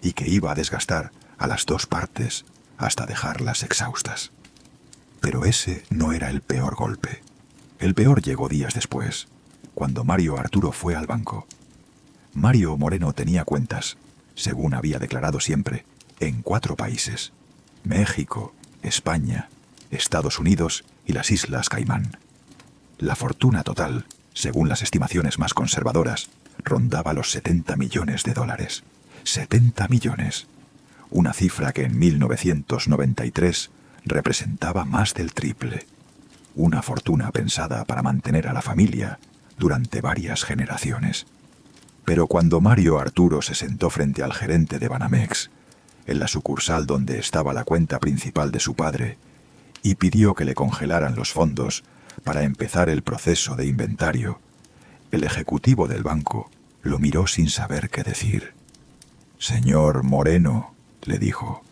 y que iba a desgastar a las 2 partes hasta dejarlas exhaustas. Pero ese no era el peor golpe. El peor llegó días después, cuando Mario Arturo fue al banco. Mario Moreno tenía cuentas, según había declarado siempre, en 4 países: México, España, Estados Unidos y las Islas Caimán. La fortuna total, según las estimaciones más conservadoras, rondaba los $70 millones. 70 millones. Una cifra que en 1993 representaba más del triple. Una fortuna pensada para mantener a la familia durante varias generaciones. Pero cuando Mario Arturo se sentó frente al gerente de Banamex, en la sucursal donde estaba la cuenta principal de su padre, y pidió que le congelaran los fondos para empezar el proceso de inventario, el ejecutivo del banco lo miró sin saber qué decir. «Señor Moreno», le dijo,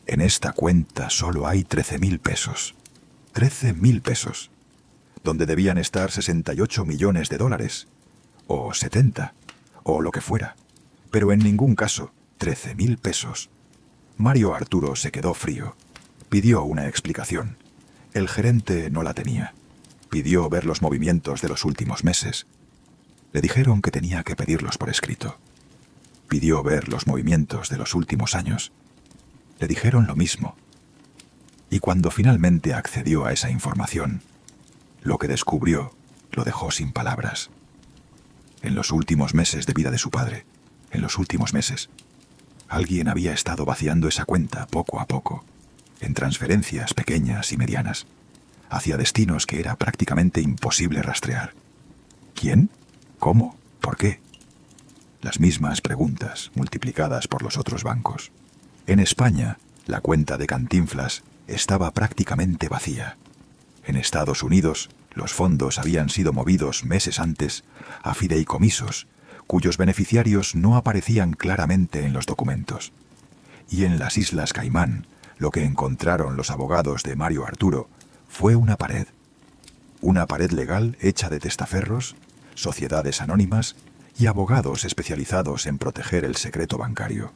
«en esta cuenta solo hay 13.000 pesos. 13.000 pesos, donde debían estar $68 millones, o 70, o lo que fuera, pero en ningún caso 13.000 pesos. Mario Arturo se quedó frío. Pidió una explicación. El gerente no la tenía. Pidió ver los movimientos de los últimos meses. Le dijeron que tenía que pedirlos por escrito. Pidió ver los movimientos de los últimos años. Le dijeron lo mismo. Y cuando finalmente accedió a esa información, lo que descubrió lo dejó sin palabras. En los últimos meses de vida de su padre, en los últimos meses, alguien había estado vaciando esa cuenta poco a poco, en transferencias pequeñas y medianas, hacia destinos que era prácticamente imposible rastrear. ¿Quién? ¿Cómo? ¿Por qué? Las mismas preguntas multiplicadas por los otros bancos. En España, la cuenta de Cantinflas estaba prácticamente vacía. En Estados Unidos, los fondos habían sido movidos meses antes a fideicomisos, cuyos beneficiarios no aparecían claramente en los documentos. Y en las Islas Caimán, lo que encontraron los abogados de Mario Arturo fue una pared legal hecha de testaferros, sociedades anónimas y abogados especializados en proteger el secreto bancario.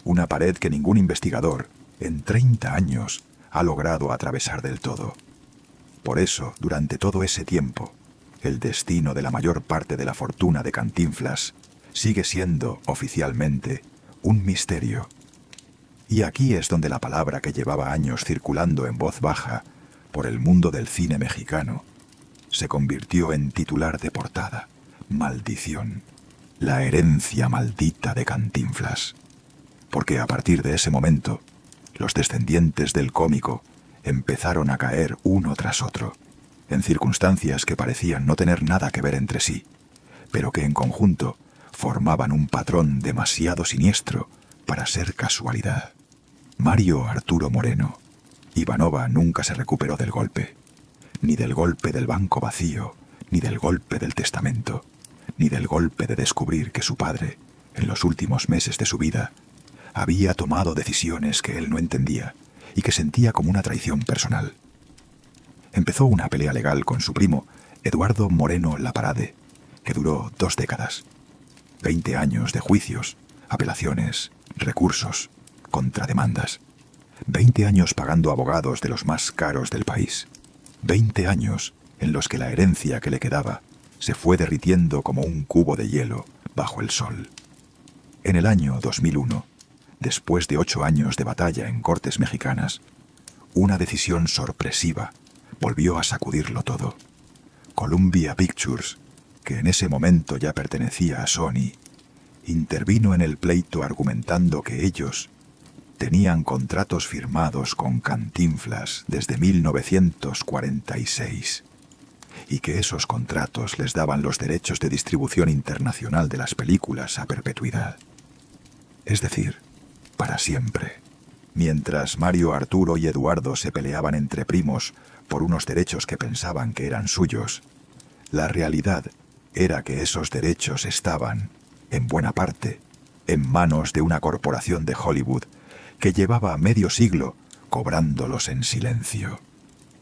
Una pared que ningún investigador, En 30 años ha logrado atravesar del todo. Por eso, durante todo ese tiempo, el destino de la mayor parte de la fortuna de Cantinflas sigue siendo, oficialmente, un misterio. Y aquí es donde la palabra que llevaba años circulando en voz baja por el mundo del cine mexicano se convirtió en titular de portada: maldición, la herencia maldita de Cantinflas. Porque a partir de ese momento, los descendientes del cómico empezaron a caer uno tras otro, en circunstancias que parecían no tener nada que ver entre sí, pero que en conjunto formaban un patrón demasiado siniestro para ser casualidad. Mario Arturo Moreno. Ivanova nunca se recuperó del golpe, ni del golpe del banco vacío, ni del golpe del testamento, ni del golpe de descubrir que su padre, en los últimos meses de su vida, había tomado decisiones que él no entendía y que sentía como una traición personal. Empezó una pelea legal con su primo, Eduardo Moreno Laparade, que duró 2 décadas. 20 años de juicios, apelaciones, recursos, contrademandas. 20 años pagando abogados de los más caros del país. 20 años en los que la herencia que le quedaba se fue derritiendo como un cubo de hielo bajo el sol. En el año 2001, después de 8 años de batalla en cortes mexicanas, una decisión sorpresiva volvió a sacudirlo todo. Columbia Pictures, que en ese momento ya pertenecía a Sony, intervino en el pleito argumentando que ellos tenían contratos firmados con Cantinflas desde 1946 y que esos contratos les daban los derechos de distribución internacional de las películas a perpetuidad. Es decir, para siempre. Mientras Mario Arturo y Eduardo se peleaban entre primos por unos derechos que pensaban que eran suyos, la realidad era que esos derechos estaban, en buena parte, en manos de una corporación de Hollywood que llevaba medio siglo cobrándolos en silencio.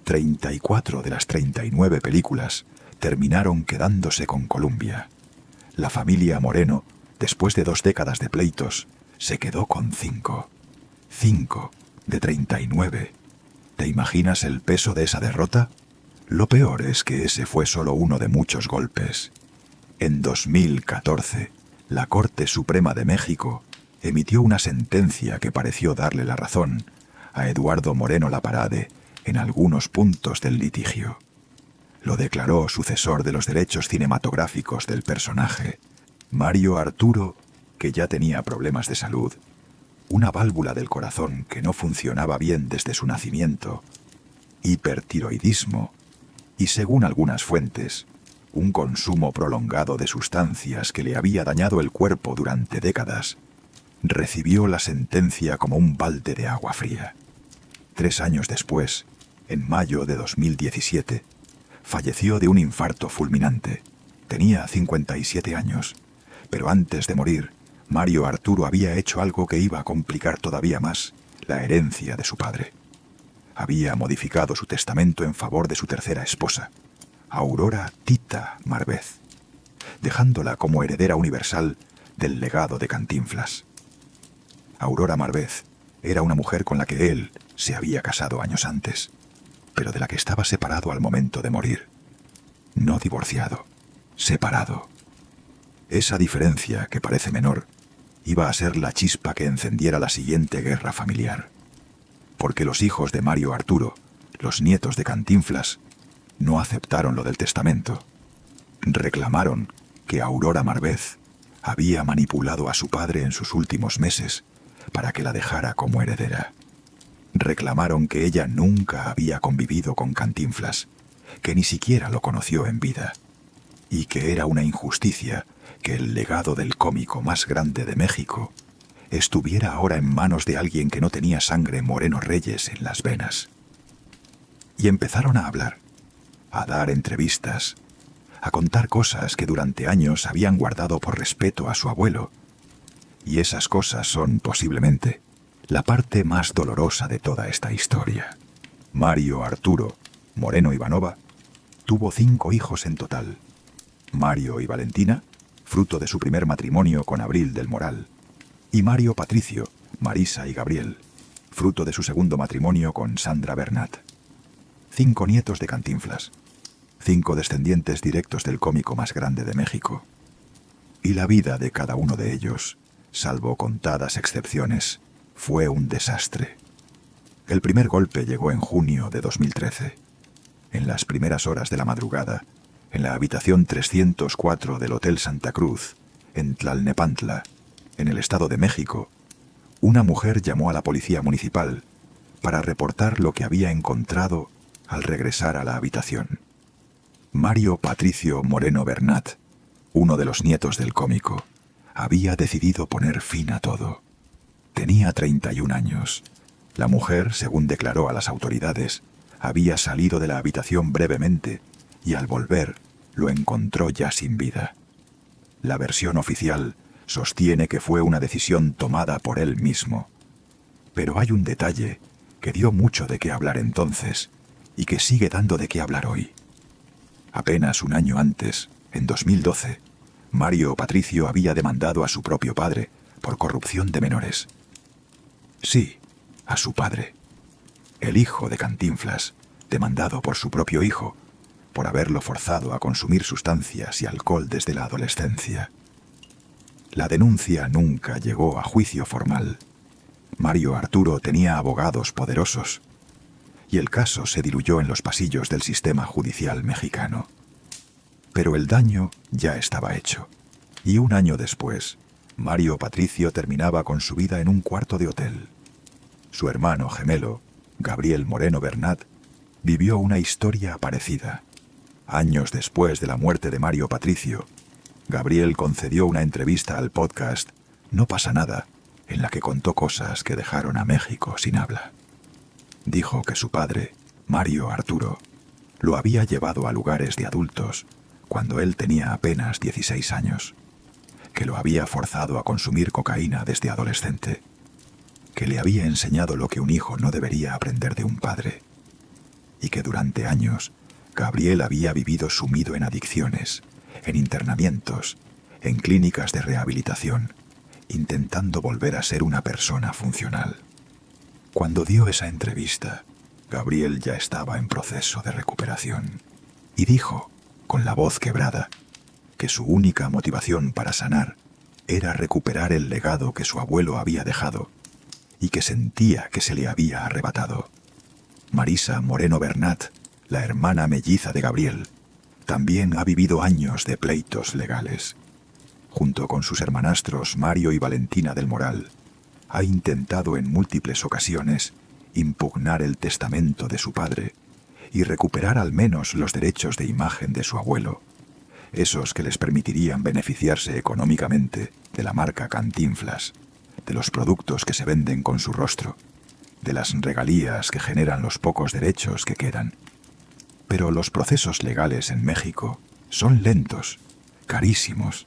34 de las 39 películas terminaron quedándose con Columbia. La familia Moreno, después de 2 décadas de pleitos, se quedó con 5. 5 de 39. ¿Te imaginas el peso de esa derrota? Lo peor es que ese fue solo uno de muchos golpes. En 2014, la Corte Suprema de México emitió una sentencia que pareció darle la razón a Eduardo Moreno Laparade en algunos puntos del litigio. Lo declaró sucesor de los derechos cinematográficos del personaje. Mario Arturo, que ya tenía problemas de salud, una válvula del corazón que no funcionaba bien desde su nacimiento, hipertiroidismo y, según algunas fuentes, un consumo prolongado de sustancias que le había dañado el cuerpo durante décadas, recibió la sentencia como un balde de agua fría. 3 años después, en mayo de 2017, falleció de un infarto fulminante. Tenía 57 años, pero antes de morir, Mario Arturo había hecho algo que iba a complicar todavía más la herencia de su padre. Había modificado su testamento en favor de su tercera esposa, Aurora Tita Marbez, dejándola como heredera universal del legado de Cantinflas. Aurora Marbez era una mujer con la que él se había casado años antes, pero de la que estaba separado al momento de morir. No divorciado, separado. Esa diferencia, que parece menor, iba a ser la chispa que encendiera la siguiente guerra familiar. Porque los hijos de Mario Arturo, los nietos de Cantinflas, no aceptaron lo del testamento. Reclamaron que Aurora Marbez había manipulado a su padre en sus últimos meses para que la dejara como heredera. Reclamaron que ella nunca había convivido con Cantinflas, que ni siquiera lo conoció en vida, y que era una injusticia que el legado del cómico más grande de México estuviera ahora en manos de alguien que no tenía sangre Moreno Reyes en las venas. Y empezaron a hablar, a dar entrevistas, a contar cosas que durante años habían guardado por respeto a su abuelo. Y esas cosas son, posiblemente, la parte más dolorosa de toda esta historia. Mario Arturo Moreno Ivanova tuvo 5 hijos en total. Mario y Valentina, fruto de su primer matrimonio con Abril del Moral, y Mario Patricio, Marisa y Gabriel, fruto de su segundo matrimonio con Sandra Bernat. 5 nietos de Cantinflas, 5 descendientes directos del cómico más grande de México. Y la vida de cada uno de ellos, salvo contadas excepciones, fue un desastre. El primer golpe llegó en junio de 2013. En las primeras horas de la madrugada, en la habitación 304 del Hotel Santa Cruz, en Tlalnepantla, en el Estado de México, una mujer llamó a la policía municipal para reportar lo que había encontrado al regresar a la habitación. Mario Patricio Moreno Bernat, uno de los nietos del cómico, había decidido poner fin a todo. Tenía 31 años. La mujer, según declaró a las autoridades, había salido de la habitación brevemente y al volver lo encontró ya sin vida. La versión oficial sostiene que fue una decisión tomada por él mismo. Pero hay un detalle que dio mucho de qué hablar entonces y que sigue dando de qué hablar hoy. Apenas un año antes, en 2012, Mario Patricio había demandado a su propio padre por corrupción de menores. Sí, a su padre. El hijo de Cantinflas, demandado por su propio hijo, por haberlo forzado a consumir sustancias y alcohol desde la adolescencia. La denuncia nunca llegó a juicio formal. Mario Arturo tenía abogados poderosos, y el caso se diluyó en los pasillos del sistema judicial mexicano. Pero el daño ya estaba hecho, y un año después, Mario Patricio terminaba con su vida en un cuarto de hotel. Su hermano gemelo, Gabriel Moreno Bernat, vivió una historia parecida. Años después de la muerte de Mario Patricio, Gabriel concedió una entrevista al podcast No pasa nada, en la que contó cosas que dejaron a México sin habla. Dijo que su padre, Mario Arturo, lo había llevado a lugares de adultos cuando él tenía apenas 16 años, que lo había forzado a consumir cocaína desde adolescente, que le había enseñado lo que un hijo no debería aprender de un padre, y que durante años Gabriel había vivido sumido en adicciones, en internamientos, en clínicas de rehabilitación, intentando volver a ser una persona funcional. Cuando dio esa entrevista, Gabriel ya estaba en proceso de recuperación y dijo, con la voz quebrada, que su única motivación para sanar era recuperar el legado que su abuelo había dejado y que sentía que se le había arrebatado. Marisa Moreno Bernat, la hermana melliza de Gabriel, también ha vivido años de pleitos legales. Junto con sus hermanastros Mario y Valentina del Moral, ha intentado en múltiples ocasiones impugnar el testamento de su padre y recuperar al menos los derechos de imagen de su abuelo, esos que les permitirían beneficiarse económicamente de la marca Cantinflas, de los productos que se venden con su rostro, de las regalías que generan los pocos derechos que quedan. Pero los procesos legales en México son lentos, carísimos,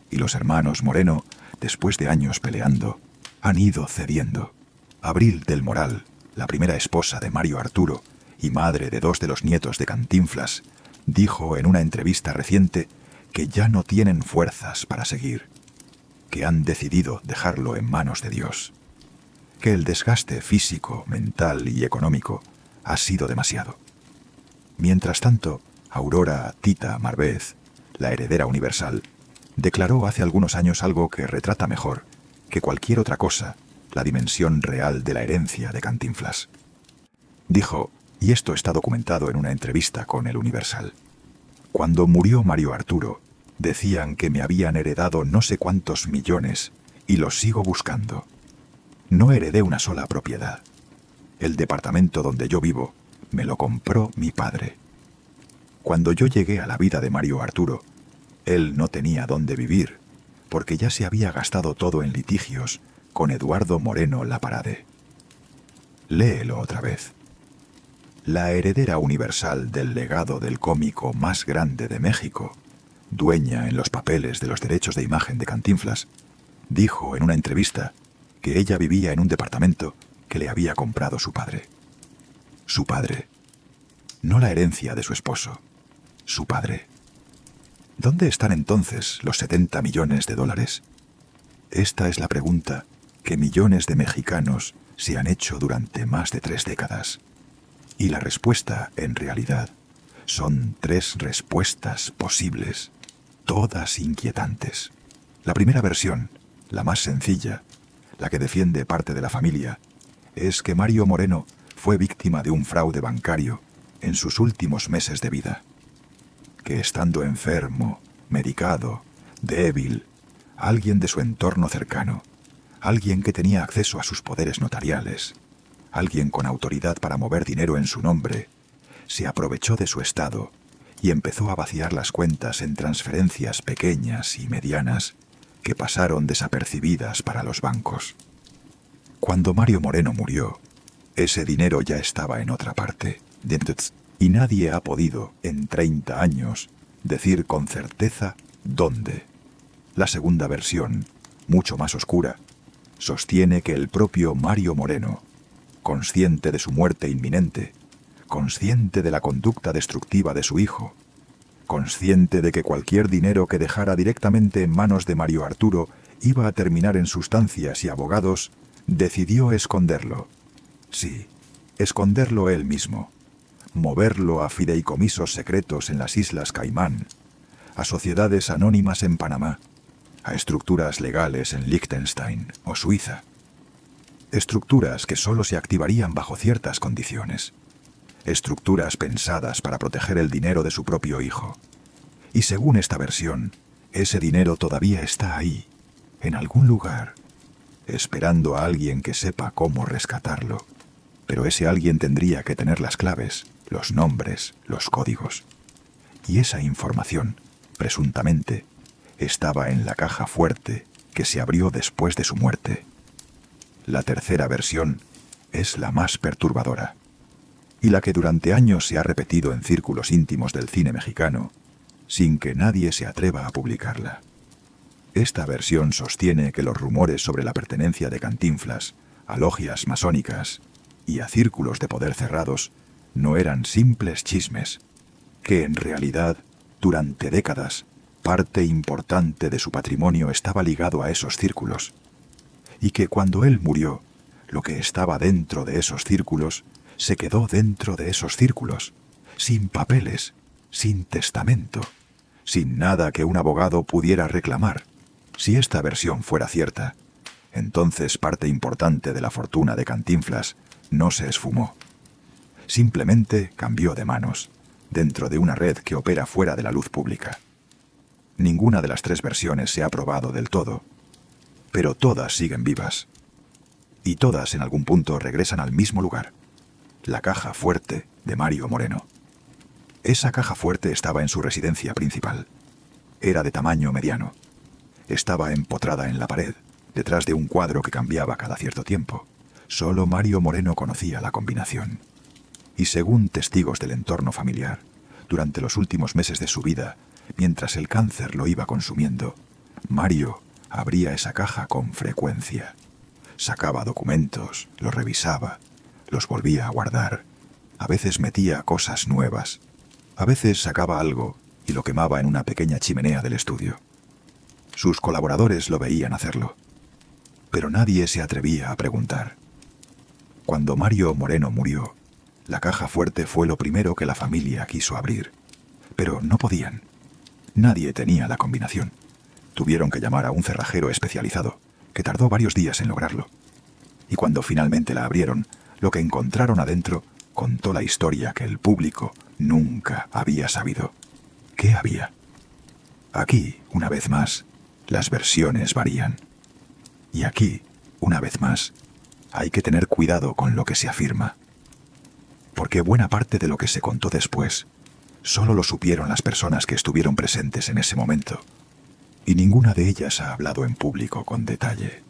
y los hermanos Moreno, después de años peleando, han ido cediendo. Abril del Moral, la primera esposa de Mario Arturo y madre de 2 de los nietos de Cantinflas, dijo en una entrevista reciente que ya no tienen fuerzas para seguir, que han decidido dejarlo en manos de Dios, que el desgaste físico, mental y económico ha sido demasiado. Mientras tanto, Aurora Tita Marbez, la heredera universal, declaró hace algunos años algo que retrata mejor que cualquier otra cosa la dimensión real de la herencia de Cantinflas. Dijo, y esto está documentado en una entrevista con El Universal: cuando murió Mario Arturo, decían que me habían heredado no sé cuántos millones y los sigo buscando. No heredé una sola propiedad. El departamento donde yo vivo me lo compró mi padre. Cuando yo llegué a la vida de Mario Arturo, él no tenía dónde vivir, porque ya se había gastado todo en litigios con Eduardo Moreno Laparade. Léelo otra vez. La heredera universal del legado del cómico más grande de México, dueña en los papeles de los derechos de imagen de Cantinflas, dijo en una entrevista que ella vivía en un departamento que le había comprado su padre. Su padre. No la herencia de su esposo. Su padre. ¿Dónde están entonces los 70 millones de dólares? Esta es la pregunta que millones de mexicanos se han hecho durante más de 3 décadas. Y la respuesta, en realidad, son 3 respuestas posibles, todas inquietantes. La primera versión, la más sencilla, la que defiende parte de la familia, es que Mario Moreno fue víctima de un fraude bancario en sus últimos meses de vida. Que estando enfermo, medicado, débil, alguien de su entorno cercano, alguien que tenía acceso a sus poderes notariales, alguien con autoridad para mover dinero en su nombre, se aprovechó de su estado y empezó a vaciar las cuentas en transferencias pequeñas y medianas que pasaron desapercibidas para los bancos. Cuando Mario Moreno murió, ese dinero ya estaba en otra parte, y nadie ha podido, en 30 años, decir con certeza dónde. La segunda versión, mucho más oscura, sostiene que el propio Mario Moreno, consciente de su muerte inminente, consciente de la conducta destructiva de su hijo, consciente de que cualquier dinero que dejara directamente en manos de Mario Arturo iba a terminar en sustancias y abogados, decidió esconderlo. Sí, esconderlo él mismo, moverlo a fideicomisos secretos en las Islas Caimán, a sociedades anónimas en Panamá, a estructuras legales en Liechtenstein o Suiza. Estructuras que solo se activarían bajo ciertas condiciones. Estructuras pensadas para proteger el dinero de su propio hijo. Y según esta versión, ese dinero todavía está ahí, en algún lugar, esperando a alguien que sepa cómo rescatarlo. Pero ese alguien tendría que tener las claves, los nombres, los códigos. Y esa información, presuntamente, estaba en la caja fuerte que se abrió después de su muerte. La tercera versión es la más perturbadora, y la que durante años se ha repetido en círculos íntimos del cine mexicano, sin que nadie se atreva a publicarla. Esta versión sostiene que los rumores sobre la pertenencia de Cantinflas a logias masónicas y a círculos de poder cerrados no eran simples chismes, que en realidad, durante décadas, parte importante de su patrimonio estaba ligado a esos círculos, y que cuando él murió, lo que estaba dentro de esos círculos se quedó dentro de esos círculos, sin papeles, sin testamento, sin nada que un abogado pudiera reclamar. Si esta versión fuera cierta, entonces parte importante de la fortuna de Cantinflas no se esfumó. Simplemente cambió de manos, dentro de una red que opera fuera de la luz pública. Ninguna de las 3 versiones se ha probado del todo, pero todas siguen vivas. Y todas en algún punto regresan al mismo lugar, la caja fuerte de Mario Moreno. Esa caja fuerte estaba en su residencia principal. Era de tamaño mediano. Estaba empotrada en la pared, detrás de un cuadro que cambiaba cada cierto tiempo. Solo Mario Moreno conocía la combinación. Y según testigos del entorno familiar, durante los últimos meses de su vida, mientras el cáncer lo iba consumiendo, Mario abría esa caja con frecuencia. Sacaba documentos, los revisaba, los volvía a guardar. A veces metía cosas nuevas. A veces sacaba algo y lo quemaba en una pequeña chimenea del estudio. Sus colaboradores lo veían hacerlo, pero nadie se atrevía a preguntar. Cuando Mario Moreno murió, la caja fuerte fue lo primero que la familia quiso abrir, pero no podían. Nadie tenía la combinación. Tuvieron que llamar a un cerrajero especializado, que tardó varios días en lograrlo. Y cuando finalmente la abrieron, lo que encontraron adentro contó la historia que el público nunca había sabido. ¿Qué había? Aquí, una vez más, las versiones varían. Y aquí, una vez más, hay que tener cuidado con lo que se afirma. Porque buena parte de lo que se contó después solo lo supieron las personas que estuvieron presentes en ese momento. Y ninguna de ellas ha hablado en público con detalle.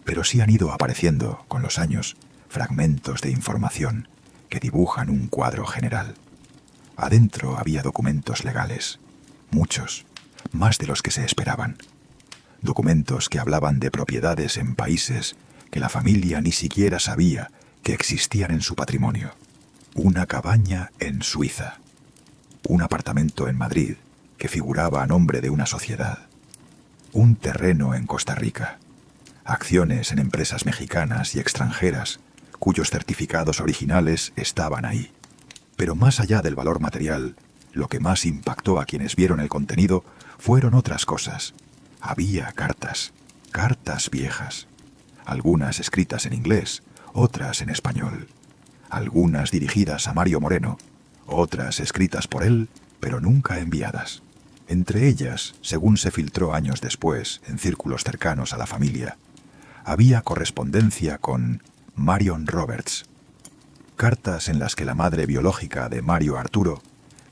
Pero sí han ido apareciendo, con los años, fragmentos de información que dibujan un cuadro general. Adentro había documentos legales, muchos, más de los que se esperaban. Documentos que hablaban de propiedades en países que la familia ni siquiera sabía que existían en su patrimonio. Una cabaña en Suiza. Un apartamento en Madrid que figuraba a nombre de una sociedad. Un terreno en Costa Rica. Acciones en empresas mexicanas y extranjeras cuyos certificados originales estaban ahí. Pero más allá del valor material, lo que más impactó a quienes vieron el contenido fueron otras cosas. Había cartas, cartas viejas, algunas escritas en inglés, otras en español, algunas dirigidas a Mario Moreno, otras escritas por él, pero nunca enviadas. Entre ellas, según se filtró años después en círculos cercanos a la familia, había correspondencia con Marion Roberts. Cartas en las que la madre biológica de Mario Arturo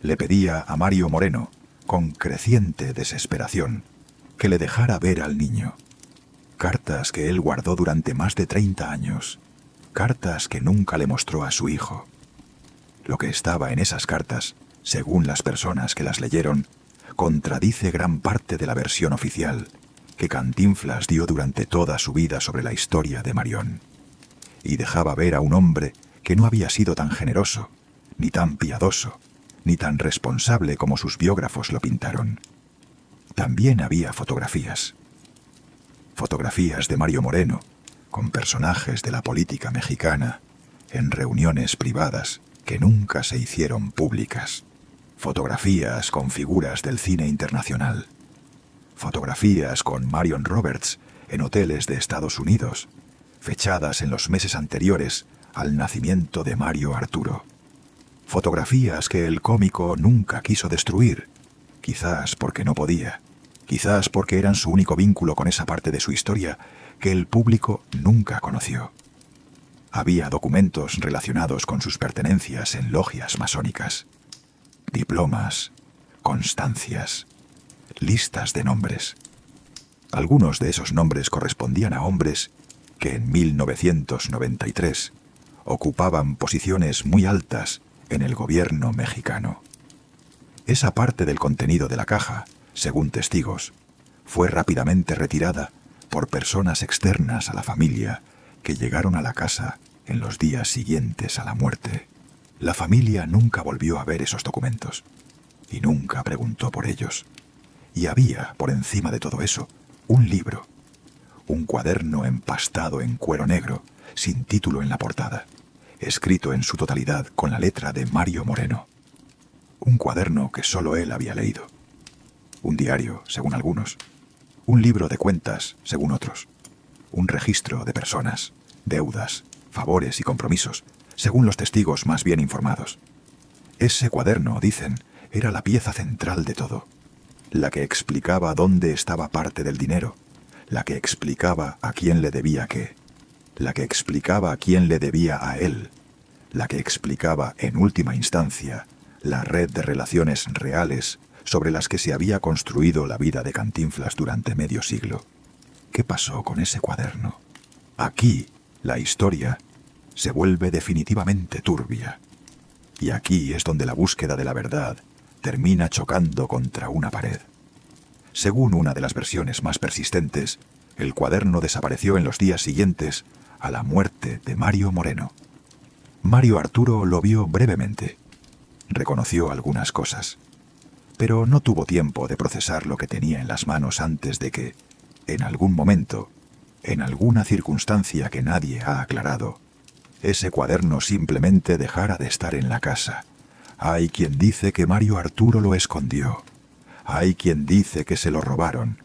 le pedía a Mario Moreno, con creciente desesperación, que le dejara ver al niño. Cartas que él guardó durante más de 30 años. Cartas que nunca le mostró a su hijo. Lo que estaba en esas cartas, según las personas que las leyeron, contradice gran parte de la versión oficial que Cantinflas dio durante toda su vida sobre la historia de Marion. Y dejaba ver a un hombre que no había sido tan generoso, ni tan piadoso, ni tan responsable como sus biógrafos lo pintaron. También había fotografías. Fotografías de Mario Moreno, con personajes de la política mexicana, en reuniones privadas que nunca se hicieron públicas. Fotografías con figuras del cine internacional. Fotografías con Marion Roberts en hoteles de Estados Unidos, fechadas en los meses anteriores al nacimiento de Mario Arturo. Fotografías que el cómico nunca quiso destruir, quizás porque no podía, quizás porque eran su único vínculo con esa parte de su historia que el público nunca conoció. Había documentos relacionados con sus pertenencias en logias masónicas, diplomas, constancias, listas de nombres. Algunos de esos nombres correspondían a hombres que en 1993 ocupaban posiciones muy altas en el gobierno mexicano. Esa parte del contenido de la caja, según testigos, fue rápidamente retirada por personas externas a la familia que llegaron a la casa en los días siguientes a la muerte. La familia nunca volvió a ver esos documentos y nunca preguntó por ellos. Y había, por encima de todo eso, un libro, un cuaderno empastado en cuero negro, sin título en la portada, escrito en su totalidad con la letra de Mario Moreno. Un cuaderno que solo él había leído. Un diario, según algunos. Un libro de cuentas, según otros. Un registro de personas, deudas, favores y compromisos, según los testigos más bien informados. Ese cuaderno, dicen, era la pieza central de todo. La que explicaba dónde estaba parte del dinero, la que explicaba a quién le debía qué, la que explicaba a quién le debía a él, la que explicaba, en última instancia, la red de relaciones reales sobre las que se había construido la vida de Cantinflas durante medio siglo. ¿Qué pasó con ese cuaderno? Aquí, la historia se vuelve definitivamente turbia. Y aquí es donde la búsqueda de la verdad termina chocando contra una pared. Según una de las versiones más persistentes, el cuaderno desapareció en los días siguientes a la muerte de Mario Moreno. Mario Arturo lo vio brevemente. Reconoció algunas cosas, pero no tuvo tiempo de procesar lo que tenía en las manos antes de que, en algún momento, en alguna circunstancia que nadie ha aclarado, ese cuaderno simplemente dejara de estar en la casa. Hay quien dice que Mario Arturo lo escondió. Hay quien dice que se lo robaron.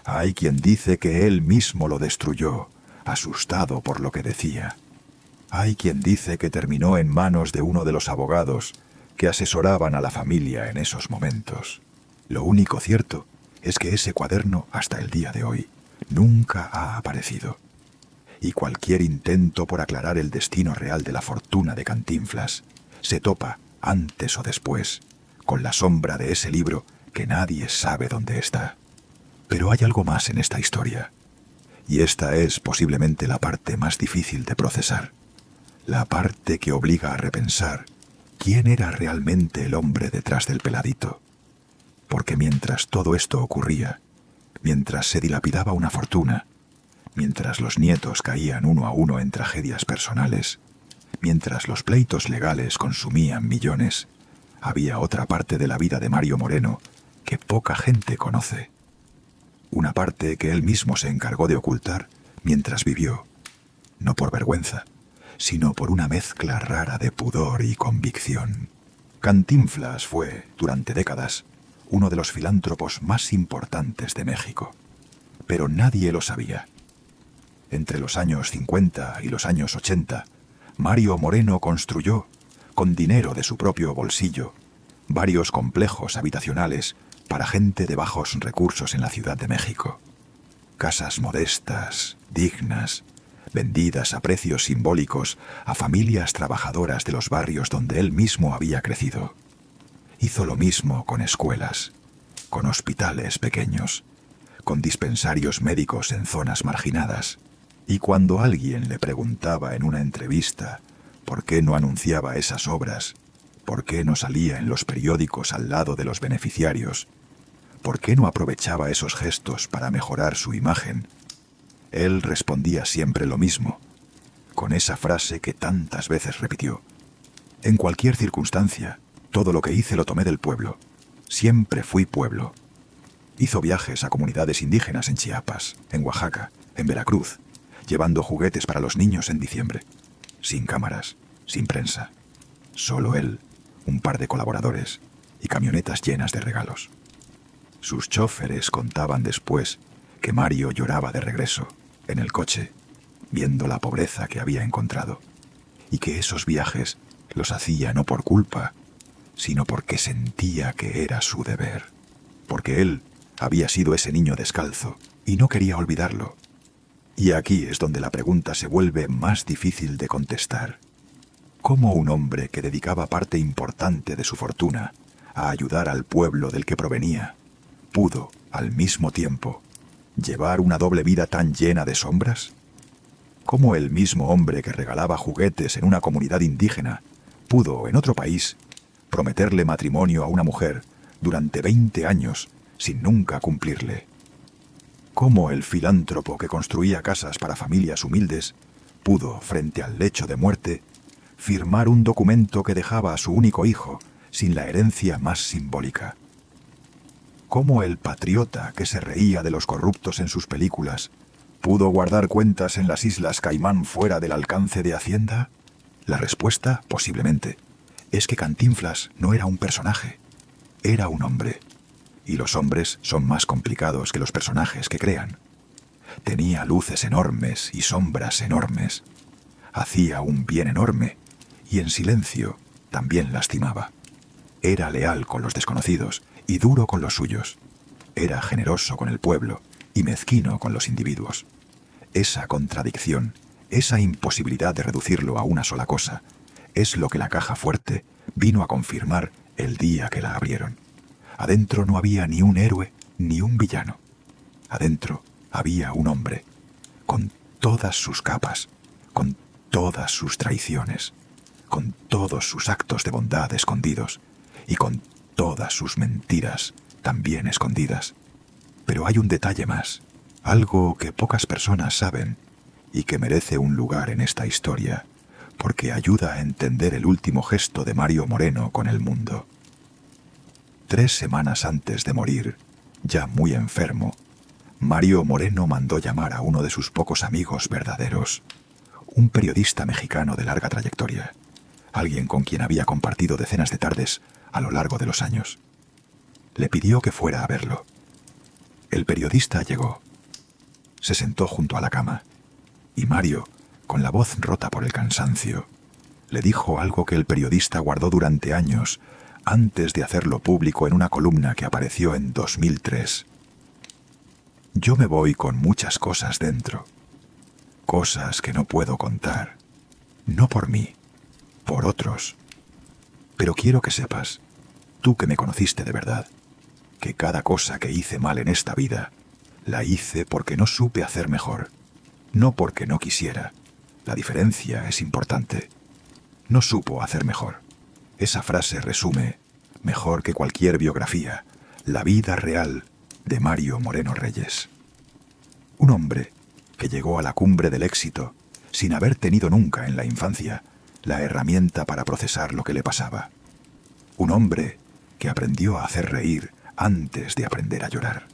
Hay quien dice que él mismo lo destruyó, asustado por lo que decía. Hay quien dice que terminó en manos de uno de los abogados que asesoraban a la familia en esos momentos. Lo único cierto es que ese cuaderno, hasta el día de hoy, nunca ha aparecido. Y cualquier intento por aclarar el destino real de la fortuna de Cantinflas se topa, antes o después, con la sombra de ese libro que nadie sabe dónde está. Pero hay algo más en esta historia, y esta es posiblemente la parte más difícil de procesar, la parte que obliga a repensar quién era realmente el hombre detrás del peladito. Porque mientras todo esto ocurría, mientras se dilapidaba una fortuna, mientras los nietos caían uno a uno en tragedias personales, mientras los pleitos legales consumían millones, había otra parte de la vida de Mario Moreno que poca gente conoce. Una parte que él mismo se encargó de ocultar mientras vivió, no por vergüenza, sino por una mezcla rara de pudor y convicción. Cantinflas fue, durante décadas, uno de los filántropos más importantes de México. Pero nadie lo sabía. Entre los años 50 y los años 80, Mario Moreno construyó, con dinero de su propio bolsillo, varios complejos habitacionales para gente de bajos recursos en la Ciudad de México. Casas modestas, dignas, vendidas a precios simbólicos a familias trabajadoras de los barrios donde él mismo había crecido. Hizo lo mismo con escuelas, con hospitales pequeños, con dispensarios médicos en zonas marginadas. Y cuando alguien le preguntaba en una entrevista por qué no anunciaba esas obras, por qué no salía en los periódicos al lado de los beneficiarios, por qué no aprovechaba esos gestos para mejorar su imagen, él respondía siempre lo mismo, con esa frase que tantas veces repitió: en cualquier circunstancia, todo lo que hice lo tomé del pueblo. Siempre fui pueblo. Hizo viajes a comunidades indígenas en Chiapas, en Oaxaca, en Veracruz, llevando juguetes para los niños en diciembre. Sin cámaras, sin prensa. Solo él, un par de colaboradores y camionetas llenas de regalos. Sus chóferes contaban después que Mario lloraba de regreso, en el coche, viendo la pobreza que había encontrado, y que esos viajes los hacía no por culpa, sino porque sentía que era su deber, porque él había sido ese niño descalzo y no quería olvidarlo. Y aquí es donde la pregunta se vuelve más difícil de contestar. ¿Cómo un hombre que dedicaba parte importante de su fortuna a ayudar al pueblo del que provenía pudo, al mismo tiempo, llevar una doble vida tan llena de sombras? ¿Cómo el mismo hombre que regalaba juguetes en una comunidad indígena pudo, en otro país, prometerle matrimonio a una mujer durante 20 años sin nunca cumplirle? ¿Cómo el filántropo que construía casas para familias humildes pudo, frente al lecho de muerte, firmar un documento que dejaba a su único hijo sin la herencia más simbólica? ¿Cómo el patriota que se reía de los corruptos en sus películas pudo guardar cuentas en las Islas Caimán fuera del alcance de Hacienda? La respuesta, posiblemente, es que Cantinflas no era un personaje, era un hombre. Y los hombres son más complicados que los personajes que crean. Tenía luces enormes y sombras enormes. Hacía un bien enorme y en silencio también lastimaba. Era leal con los desconocidos y duro con los suyos. Era generoso con el pueblo y mezquino con los individuos. Esa contradicción, esa imposibilidad de reducirlo a una sola cosa, es lo que la caja fuerte vino a confirmar el día que la abrieron. Adentro no había ni un héroe ni un villano. Adentro había un hombre, con todas sus capas, con todas sus traiciones, con todos sus actos de bondad escondidos y con todas sus mentiras también escondidas. Pero hay un detalle más, algo que pocas personas saben y que merece un lugar en esta historia, porque ayuda a entender el último gesto de Mario Moreno con el mundo. 3 semanas antes de morir, ya muy enfermo, Mario Moreno mandó llamar a uno de sus pocos amigos verdaderos, un periodista mexicano de larga trayectoria, alguien con quien había compartido decenas de tardes a lo largo de los años. Le pidió que fuera a verlo. El periodista llegó. Se sentó junto a la cama, y Mario, con la voz rota por el cansancio, le dijo algo que el periodista guardó durante años antes de hacerlo público en una columna que apareció en 2003. Yo me voy con muchas cosas dentro, cosas que no puedo contar, no por mí, por otros. Pero quiero que sepas, tú que me conociste de verdad, que cada cosa que hice mal en esta vida, la hice porque no supe hacer mejor, no porque no quisiera. La diferencia es importante. No supo hacer mejor. Esa frase resume, mejor que cualquier biografía, la vida real de Mario Moreno Reyes. Un hombre que llegó a la cumbre del éxito sin haber tenido nunca en la infancia la herramienta para procesar lo que le pasaba. Un hombre que aprendió a hacer reír antes de aprender a llorar.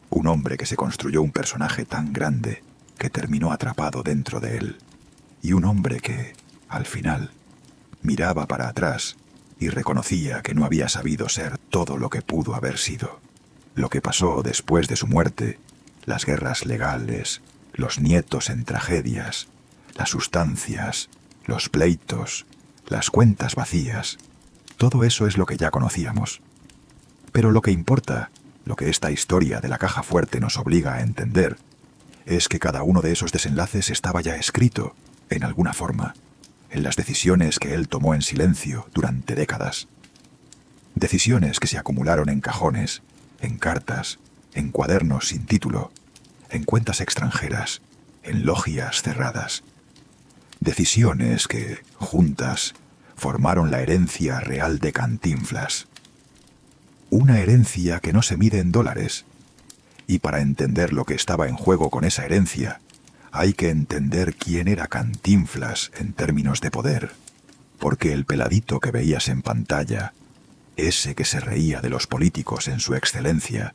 Un hombre que se construyó un personaje tan grande que terminó atrapado dentro de él. Y un hombre que, al final, miraba para atrás y reconocía que no había sabido ser todo lo que pudo haber sido. Lo que pasó después de su muerte, las guerras legales, los nietos en tragedias, las sustancias, los pleitos, las cuentas vacías, todo eso es lo que ya conocíamos. Pero lo que importa, lo que esta historia de la caja fuerte nos obliga a entender, es que cada uno de esos desenlaces estaba ya escrito, en alguna forma, en las decisiones que él tomó en silencio durante décadas. Decisiones que se acumularon en cajones, en cartas, en cuadernos sin título, en cuentas extranjeras, en logias cerradas. Decisiones que, juntas, formaron la herencia real de Cantinflas. Una herencia que no se mide en dólares. Y para entender lo que estaba en juego con esa herencia, hay que entender quién era Cantinflas en términos de poder. Porque el peladito que veías en pantalla, ese que se reía de los políticos en su excelencia,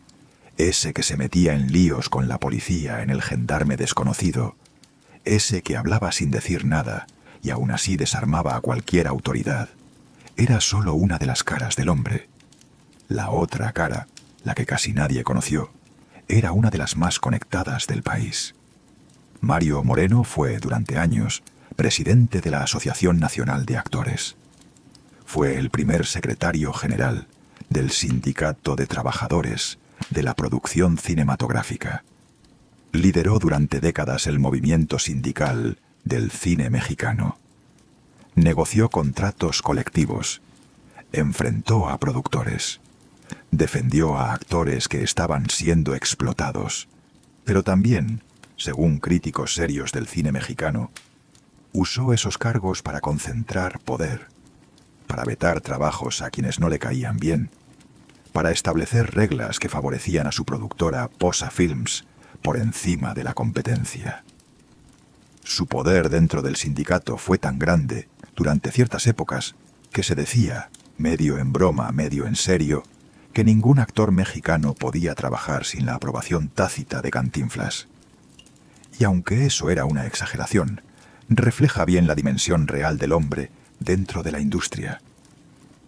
ese que se metía en líos con la policía en el gendarme desconocido, ese que hablaba sin decir nada y aún así desarmaba a cualquier autoridad, era solo una de las caras del hombre. La otra cara, la que casi nadie conoció, era una de las más conectadas del país. Mario Moreno fue, durante años, presidente de la Asociación Nacional de Actores. Fue el primer secretario general del Sindicato de Trabajadores de la Producción Cinematográfica. Lideró durante décadas el movimiento sindical del cine mexicano. Negoció contratos colectivos. Enfrentó a productores. Defendió a actores que estaban siendo explotados. Pero también, según críticos serios del cine mexicano, usó esos cargos para concentrar poder, para vetar trabajos a quienes no le caían bien, para establecer reglas que favorecían a su productora Posa Films por encima de la competencia. Su poder dentro del sindicato fue tan grande durante ciertas épocas que se decía, medio en broma, medio en serio, que ningún actor mexicano podía trabajar sin la aprobación tácita de Cantinflas. Y aunque eso era una exageración, refleja bien la dimensión real del hombre dentro de la industria.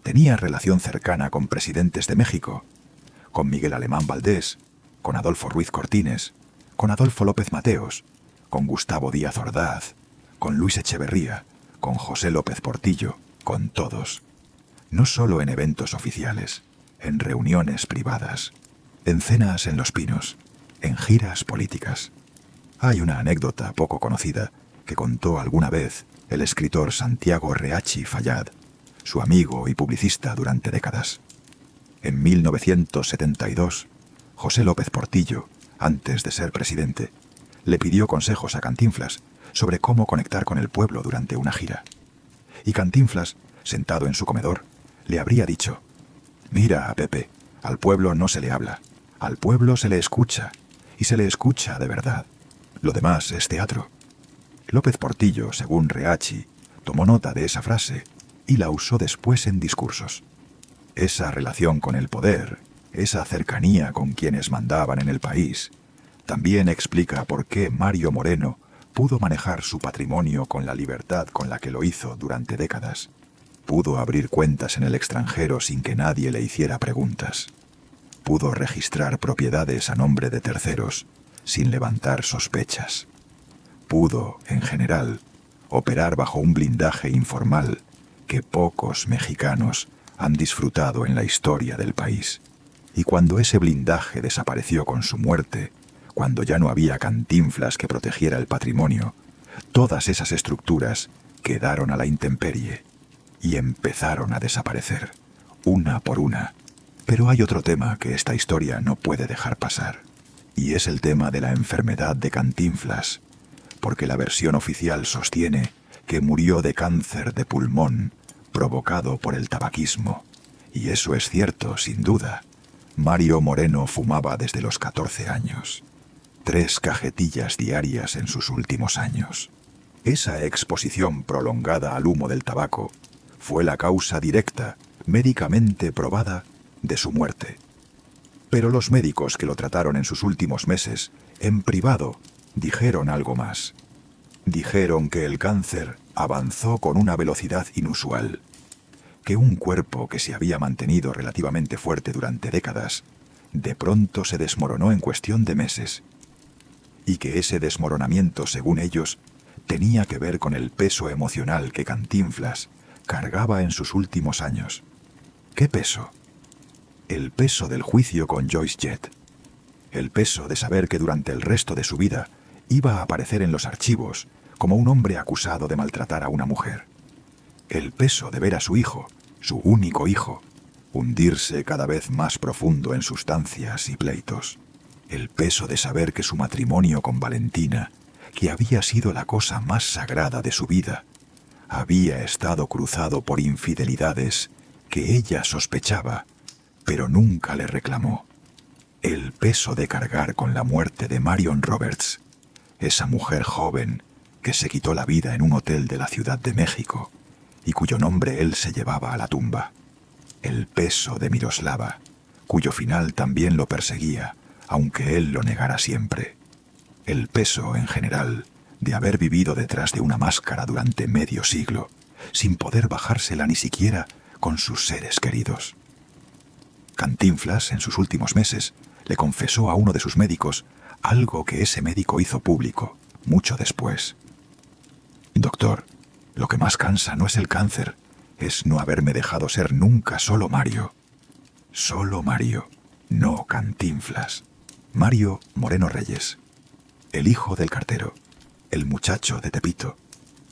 Tenía relación cercana con presidentes de México, con Miguel Alemán Valdés, con Adolfo Ruiz Cortines, con Adolfo López Mateos, con Gustavo Díaz Ordaz, con Luis Echeverría, con José López Portillo, con todos. No solo en eventos oficiales, en reuniones privadas, en cenas en Los Pinos, en giras políticas. Hay una anécdota poco conocida que contó alguna vez el escritor Santiago Reachi Fallad, su amigo y publicista durante décadas. En 1972, José López Portillo, antes de ser presidente, le pidió consejos a Cantinflas sobre cómo conectar con el pueblo durante una gira. Y Cantinflas, sentado en su comedor, le habría dicho: «Mira, Pepe, al pueblo no se le habla, al pueblo se le escucha, y se le escucha de verdad. Lo demás es teatro». López Portillo, según Reachi, tomó nota de esa frase y la usó después en discursos. Esa relación con el poder, esa cercanía con quienes mandaban en el país, también explica por qué Mario Moreno pudo manejar su patrimonio con la libertad con la que lo hizo durante décadas. Pudo abrir cuentas en el extranjero sin que nadie le hiciera preguntas. Pudo registrar propiedades a nombre de terceros sin levantar sospechas. Pudo, en general, operar bajo un blindaje informal que pocos mexicanos han disfrutado en la historia del país. Y cuando ese blindaje desapareció con su muerte, cuando ya no había Cantinflas que protegiera el patrimonio, todas esas estructuras quedaron a la intemperie y empezaron a desaparecer, una por una. Pero hay otro tema que esta historia no puede dejar pasar, y es el tema de la enfermedad de Cantinflas, porque la versión oficial sostiene que murió de cáncer de pulmón provocado por el tabaquismo. Y eso es cierto, sin duda. Mario Moreno fumaba desde los 14 años. 3 cajetillas diarias en sus últimos años. Esa exposición prolongada al humo del tabaco fue la causa directa, médicamente probada, de su muerte. Pero los médicos que lo trataron en sus últimos meses, en privado, dijeron algo más. Dijeron que el cáncer avanzó con una velocidad inusual, que un cuerpo que se había mantenido relativamente fuerte durante décadas, de pronto se desmoronó en cuestión de meses, y que ese desmoronamiento, según ellos, tenía que ver con el peso emocional que Cantinflas cargaba en sus últimos años. ¿Qué peso? El peso del juicio con Joyce Jett. El peso de saber que durante el resto de su vida iba a aparecer en los archivos como un hombre acusado de maltratar a una mujer. El peso de ver a su hijo, su único hijo, hundirse cada vez más profundo en sustancias y pleitos. El peso de saber que su matrimonio con Valentina, que había sido la cosa más sagrada de su vida, había estado cruzado por infidelidades que ella sospechaba, pero nunca le reclamó. El peso de cargar con la muerte de Marion Roberts, esa mujer joven que se quitó la vida en un hotel de la Ciudad de México y cuyo nombre él se llevaba a la tumba. El peso de Miroslava, cuyo final también lo perseguía, aunque él lo negara siempre. El peso, en general, de haber vivido detrás de una máscara durante medio siglo, sin poder bajársela ni siquiera con sus seres queridos. Cantinflas, en sus últimos meses, le confesó a uno de sus médicos algo que ese médico hizo público, mucho después. «Doctor, lo que más cansa no es el cáncer, es no haberme dejado ser nunca solo Mario. Solo Mario, no Cantinflas. Mario Moreno Reyes, el hijo del cartero, el muchacho de Tepito,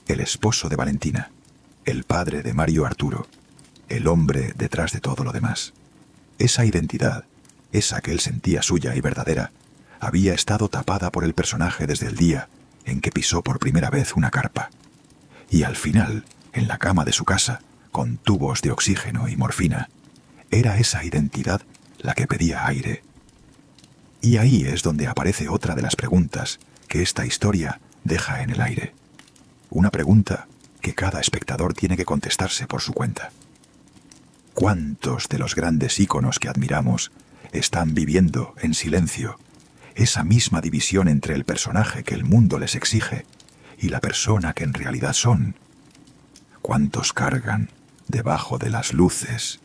el esposo de Valentina, el padre de Mario Arturo, el hombre detrás de todo lo demás. Esa identidad, esa que él sentía suya y verdadera, había estado tapada por el personaje desde el día en que pisó por primera vez una carpa. Y al final, en la cama de su casa, con tubos de oxígeno y morfina, era esa identidad la que pedía aire. Y ahí es donde aparece otra de las preguntas que esta historia deja en el aire. Una pregunta que cada espectador tiene que contestarse por su cuenta. ¿Cuántos de los grandes íconos que admiramos están viviendo en silencio esa misma división entre el personaje que el mundo les exige y la persona que en realidad son? ¿Cuántos cargan debajo de las luces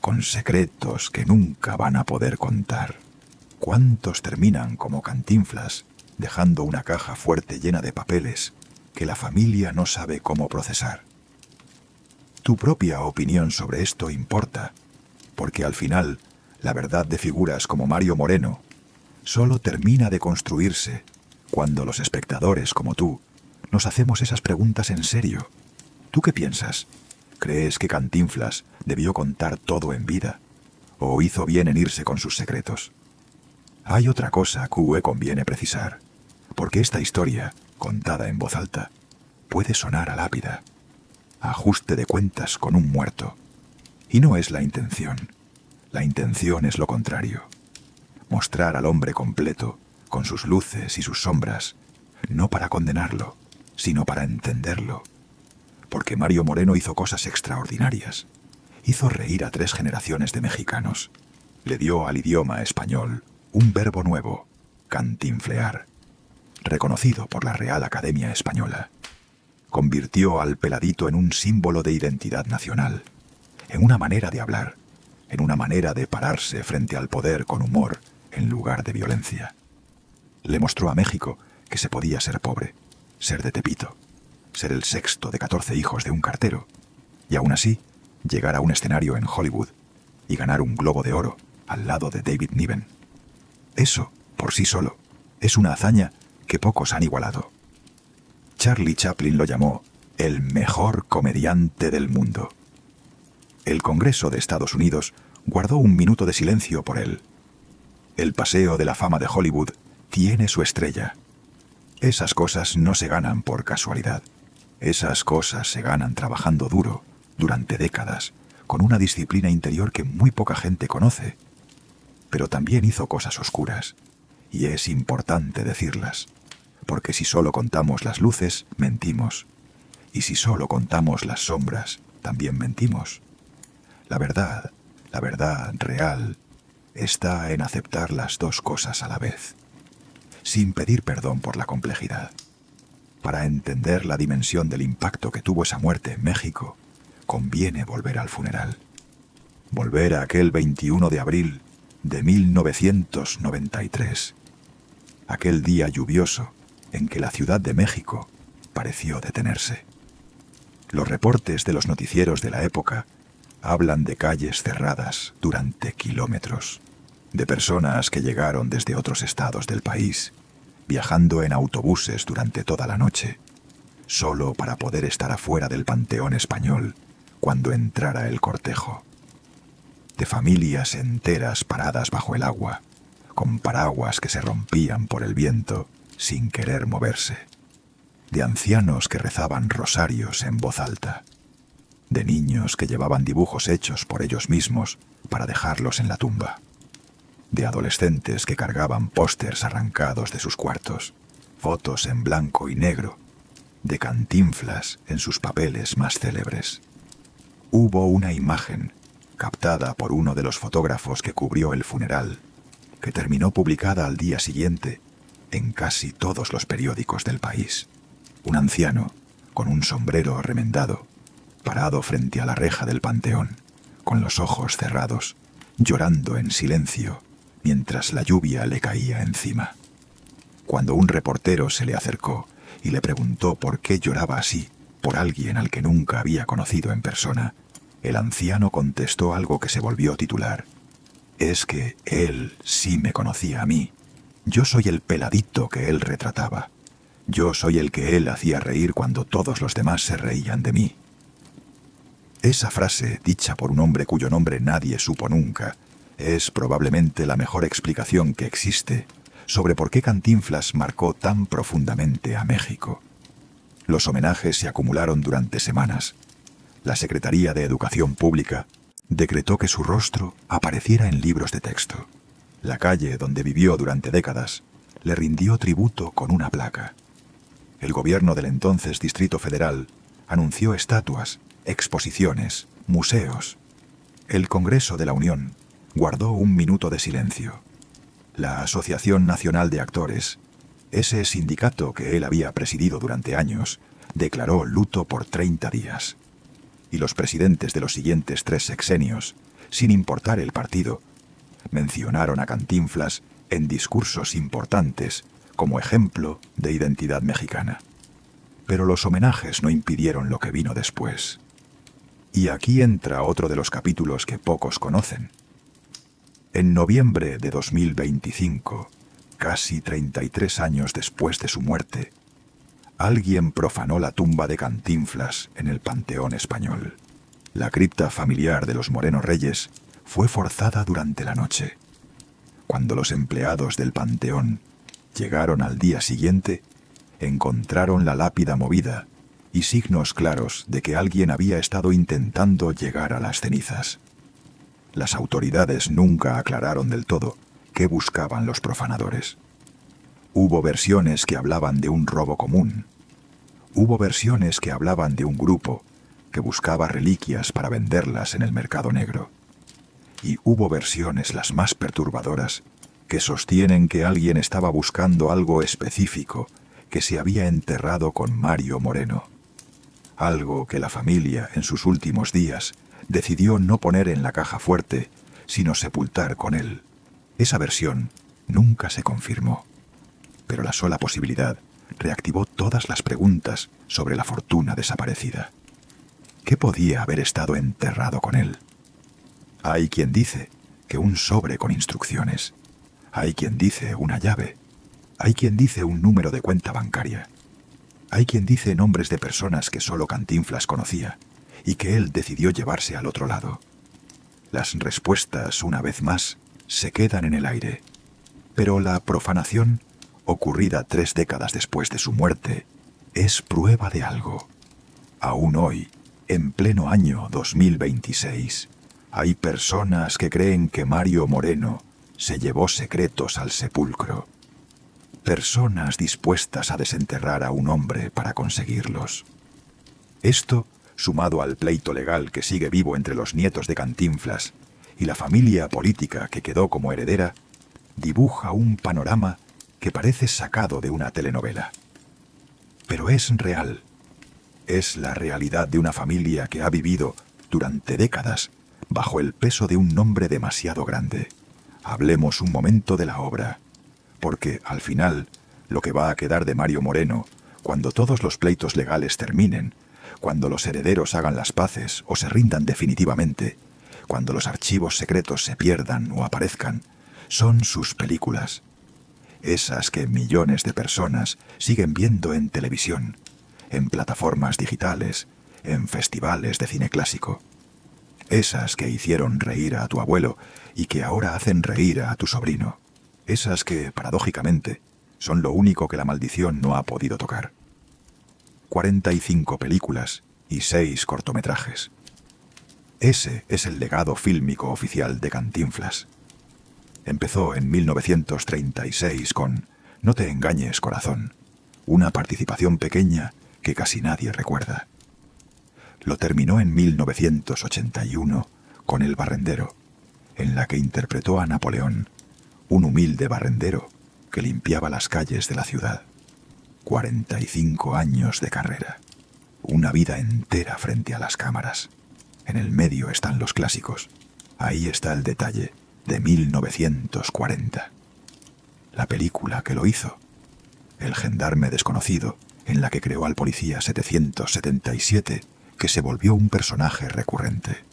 con secretos que nunca van a poder contar? ¿Cuántos terminan como Cantinflas dejando una caja fuerte llena de papeles que la familia no sabe cómo procesar? Tu propia opinión sobre esto importa, porque al final la verdad de figuras como Mario Moreno solo termina de construirse cuando los espectadores como tú nos hacemos esas preguntas en serio. ¿Tú qué piensas? ¿Crees que Cantinflas debió contar todo en vida? ¿O hizo bien en irse con sus secretos? Hay otra cosa que conviene precisar, porque esta historia, contada en voz alta, puede sonar a lápida, ajuste de cuentas con un muerto. Y no es la intención. La intención es lo contrario. Mostrar al hombre completo, con sus luces y sus sombras, no para condenarlo, sino para entenderlo. Porque Mario Moreno hizo cosas extraordinarias. Hizo reír a 3 generaciones de mexicanos. Le dio al idioma español un verbo nuevo, cantinflear, reconocido por la Real Academia Española. Convirtió al peladito en un símbolo de identidad nacional, en una manera de hablar, en una manera de pararse frente al poder con humor en lugar de violencia. Le mostró a México que se podía ser pobre, ser de Tepito, ser el sexto de 14 hijos de un cartero, y aún así llegar a un escenario en Hollywood y ganar un Globo de Oro al lado de David Niven. Eso, por sí solo, es una hazaña que pocos han igualado. Charlie Chaplin lo llamó el mejor comediante del mundo. El Congreso de Estados Unidos guardó un minuto de silencio por él. El Paseo de la Fama de Hollywood tiene su estrella. Esas cosas no se ganan por casualidad. Esas cosas se ganan trabajando duro, durante décadas, con una disciplina interior que muy poca gente conoce. Pero también hizo cosas oscuras, y es importante decirlas, porque si solo contamos las luces, mentimos, y si solo contamos las sombras, también mentimos. La verdad real, está en aceptar las dos cosas a la vez, sin pedir perdón por la complejidad. Para entender la dimensión del impacto que tuvo esa muerte en México, conviene volver al funeral. Volver a aquel 21 de abril de 1993. Aquel día lluvioso en que la Ciudad de México pareció detenerse. Los reportes de los noticieros de la época hablan de calles cerradas durante kilómetros, de personas que llegaron desde otros estados del país, viajando en autobuses durante toda la noche, solo para poder estar afuera del Panteón Español cuando entrara el cortejo. De familias enteras paradas bajo el agua, con paraguas que se rompían por el viento sin querer moverse. De ancianos que rezaban rosarios en voz alta. De niños que llevaban dibujos hechos por ellos mismos para dejarlos en la tumba. De adolescentes que cargaban pósters arrancados de sus cuartos, fotos en blanco y negro, de Cantinflas en sus papeles más célebres. Hubo una imagen, captada por uno de los fotógrafos que cubrió el funeral, que terminó publicada al día siguiente en casi todos los periódicos del país. Un anciano, con un sombrero remendado, parado frente a la reja del panteón, con los ojos cerrados, llorando en silencio, mientras la lluvia le caía encima. Cuando un reportero se le acercó y le preguntó por qué lloraba así, por alguien al que nunca había conocido en persona, el anciano contestó algo que se volvió titular. Es que él sí me conocía a mí. Yo soy el peladito que él retrataba. Yo soy el que él hacía reír cuando todos los demás se reían de mí. Esa frase, dicha por un hombre cuyo nombre nadie supo nunca, es probablemente la mejor explicación que existe sobre por qué Cantinflas marcó tan profundamente a México. Los homenajes se acumularon durante semanas. La Secretaría de Educación Pública decretó que su rostro apareciera en libros de texto. La calle donde vivió durante décadas le rindió tributo con una placa. El gobierno del entonces Distrito Federal anunció estatuas, exposiciones, museos. El Congreso de la Unión guardó un minuto de silencio. La Asociación Nacional de Actores, ese sindicato que él había presidido durante años, declaró luto por 30 días. Y los presidentes de los siguientes 3 sexenios, sin importar el partido, mencionaron a Cantinflas en discursos importantes como ejemplo de identidad mexicana. Pero los homenajes no impidieron lo que vino después. Y aquí entra otro de los capítulos que pocos conocen. En noviembre de 2025, casi 33 años después de su muerte, alguien profanó la tumba de Cantinflas en el Panteón Español. La cripta familiar de los Moreno Reyes fue forzada durante la noche. Cuando los empleados del Panteón llegaron al día siguiente, encontraron la lápida movida y signos claros de que alguien había estado intentando llegar a las cenizas. Las autoridades nunca aclararon del todo qué buscaban los profanadores. Hubo versiones que hablaban de un robo común. Hubo versiones que hablaban de un grupo que buscaba reliquias para venderlas en el mercado negro. Y hubo versiones, las más perturbadoras, que sostienen que alguien estaba buscando algo específico que se había enterrado con Mario Moreno. Algo que la familia, en sus últimos días, decidió no poner en la caja fuerte, sino sepultar con él. Esa versión nunca se confirmó, pero la sola posibilidad reactivó todas las preguntas sobre la fortuna desaparecida. ¿Qué podía haber estado enterrado con él? Hay quien dice que un sobre con instrucciones. Hay quien dice una llave. Hay quien dice un número de cuenta bancaria. Hay quien dice nombres de personas que solo Cantinflas conocía y que él decidió llevarse al otro lado. Las respuestas, una vez más, se quedan en el aire. Pero la profanación, ocurrida 3 décadas después de su muerte, es prueba de algo. Aún hoy, en pleno año 2026, hay personas que creen que Mario Moreno se llevó secretos al sepulcro. Personas dispuestas a desenterrar a un hombre para conseguirlos. Esto, sumado al pleito legal que sigue vivo entre los nietos de Cantinflas y la familia política que quedó como heredera, dibuja un panorama que parece sacado de una telenovela. pero es real. Es la realidad de una familia que ha vivido durante décadas bajo el peso de un nombre demasiado grande. Hablemos un momento de la obra, porque al final lo que va a quedar de Mario Moreno, cuando todos los pleitos legales terminen, cuando los herederos hagan las paces o se rindan definitivamente, cuando los archivos secretos se pierdan o aparezcan, son sus películas. Esas que millones de personas siguen viendo en televisión, en plataformas digitales, en festivales de cine clásico. Esas que hicieron reír a tu abuelo y que ahora hacen reír a tu sobrino. Esas que, paradójicamente, son lo único que la maldición no ha podido tocar. 45 películas y 6 cortometrajes. Ese es el legado fílmico oficial de Cantinflas. Empezó en 1936 con No te engañes, corazón, una participación pequeña que casi nadie recuerda. Lo terminó en 1981 con El barrendero, en la que interpretó a Napoleón, un humilde barrendero que limpiaba las calles de la ciudad. 45 años de carrera, una vida entera frente a las cámaras. En el medio están los clásicos. Ahí está el detalle, de 1940. La película que lo hizo, El gendarme desconocido, en la que creó al policía 777, que se volvió un personaje recurrente.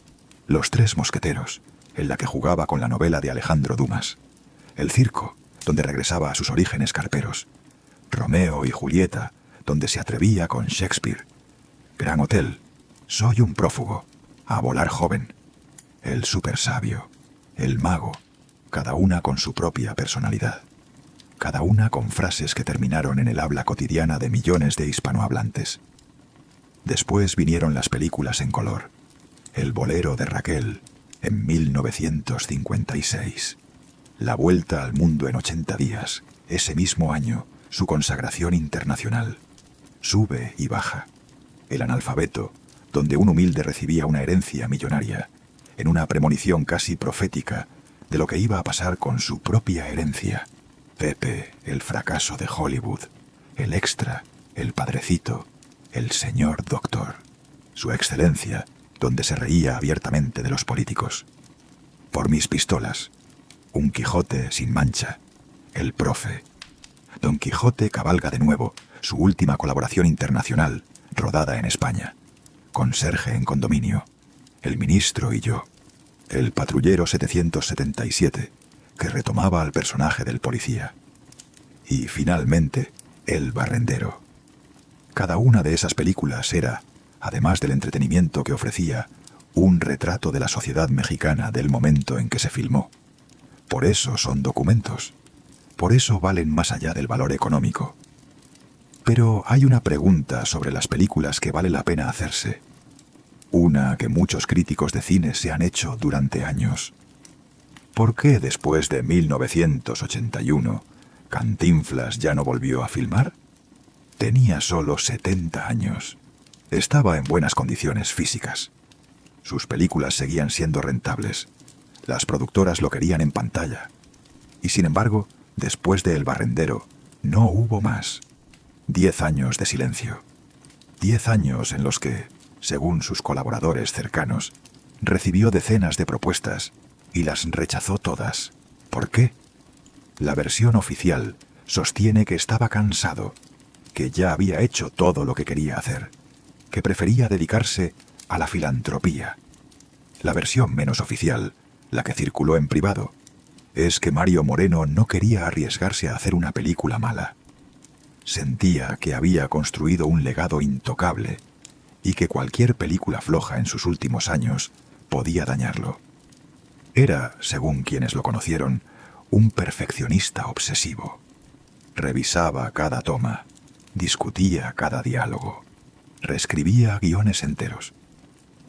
Los tres mosqueteros, en la que jugaba con la novela de Alejandro Dumas. El circo, donde regresaba a sus orígenes carperos. Romeo y Julieta, donde se atrevía con Shakespeare. Gran Hotel, Soy un prófugo, A volar joven. El súper sabio, El mago, cada una con su propia personalidad. Cada una con frases que terminaron en el habla cotidiana de millones de hispanohablantes. Después vinieron las películas en color. El bolero de Raquel, en 1956. La vuelta al mundo en 80 días, ese mismo año, su consagración internacional. Sube y baja. El analfabeto, donde un humilde recibía una herencia millonaria, en una premonición casi profética de lo que iba a pasar con su propia herencia. Pepe, el fracaso de Hollywood, el extra, el padrecito, el señor doctor. Su excelencia, donde se reía abiertamente de los políticos. Por mis pistolas, Un Quijote sin mancha, El profe. Don Quijote cabalga de nuevo, su última colaboración internacional, rodada en España. Conserje en condominio, El ministro y yo. El patrullero 777, que retomaba al personaje del policía. Y finalmente, El barrendero. Cada una de esas películas era, además del entretenimiento que ofrecía, un retrato de la sociedad mexicana del momento en que se filmó. Por eso son documentos. Por eso valen más allá del valor económico. Pero hay una pregunta sobre las películas que vale la pena hacerse. Una que muchos críticos de cine se han hecho durante años. ¿Por qué después de 1981 Cantinflas ya no volvió a filmar? Tenía solo 70 años. Estaba en buenas condiciones físicas. Sus películas seguían siendo rentables. Las productoras lo querían en pantalla. Y sin embargo, después de El barrendero, no hubo más. 10 años de silencio. 10 años en los que, según sus colaboradores cercanos, recibió decenas de propuestas y las rechazó todas. ¿Por qué? La versión oficial sostiene que estaba cansado, que ya había hecho todo lo que quería hacer, que prefería dedicarse a la filantropía. La versión menos oficial, la que circuló en privado, es que Mario Moreno no quería arriesgarse a hacer una película mala. Sentía que había construido un legado intocable y que cualquier película floja en sus últimos años podía dañarlo. Era, según quienes lo conocieron, un perfeccionista obsesivo. Revisaba cada toma, discutía cada diálogo, reescribía guiones enteros.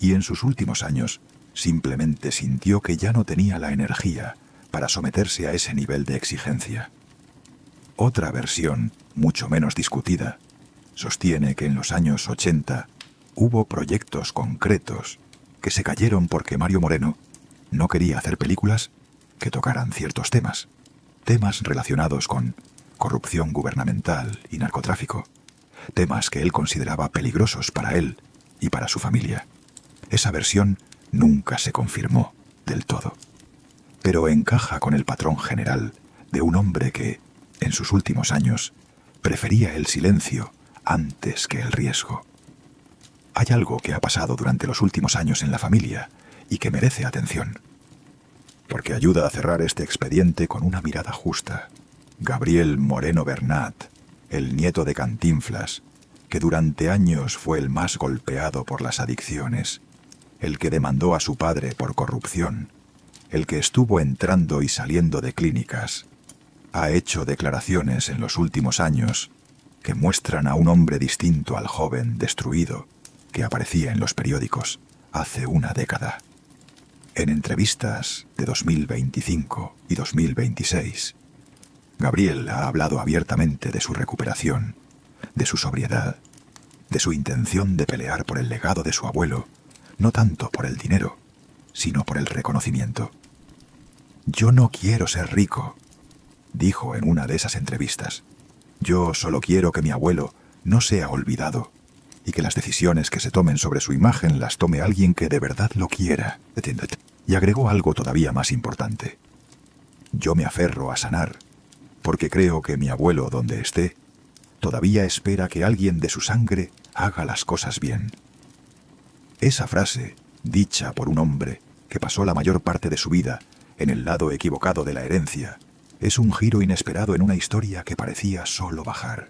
Y en sus últimos años simplemente sintió que ya no tenía la energía para someterse a ese nivel de exigencia. Otra versión, mucho menos discutida, sostiene que en los años 80 hubo proyectos concretos que se cayeron porque Mario Moreno no quería hacer películas que tocaran ciertos temas relacionados con corrupción gubernamental y narcotráfico, temas que él consideraba peligrosos para él y para su familia. Esa versión nunca se confirmó del todo, pero encaja con el patrón general de un hombre que, en sus últimos años, prefería el silencio antes que el riesgo. Hay algo que ha pasado durante los últimos años en la familia y que merece atención, porque ayuda a cerrar este expediente con una mirada justa. Gabriel Moreno Bernat, el nieto de Cantinflas, que durante años fue el más golpeado por las adicciones, el que demandó a su padre por corrupción, el que estuvo entrando y saliendo de clínicas, ha hecho declaraciones en los últimos años que muestran a un hombre distinto al joven destruido que aparecía en los periódicos hace una década. En entrevistas de 2025 y 2026, Gabriel ha hablado abiertamente de su recuperación, de su sobriedad, de su intención de pelear por el legado de su abuelo, no tanto por el dinero, sino por el reconocimiento. «Yo no quiero ser rico», dijo en una de esas entrevistas. «Yo solo quiero que mi abuelo no sea olvidado y que las decisiones que se tomen sobre su imagen las tome alguien que de verdad lo quiera». Y agregó algo todavía más importante. «Yo me aferro a sanar porque creo que mi abuelo, donde esté, todavía espera que alguien de su sangre haga las cosas bien». Esa frase, dicha por un hombre que pasó la mayor parte de su vida en el lado equivocado de la herencia, es un giro inesperado en una historia que parecía solo bajar.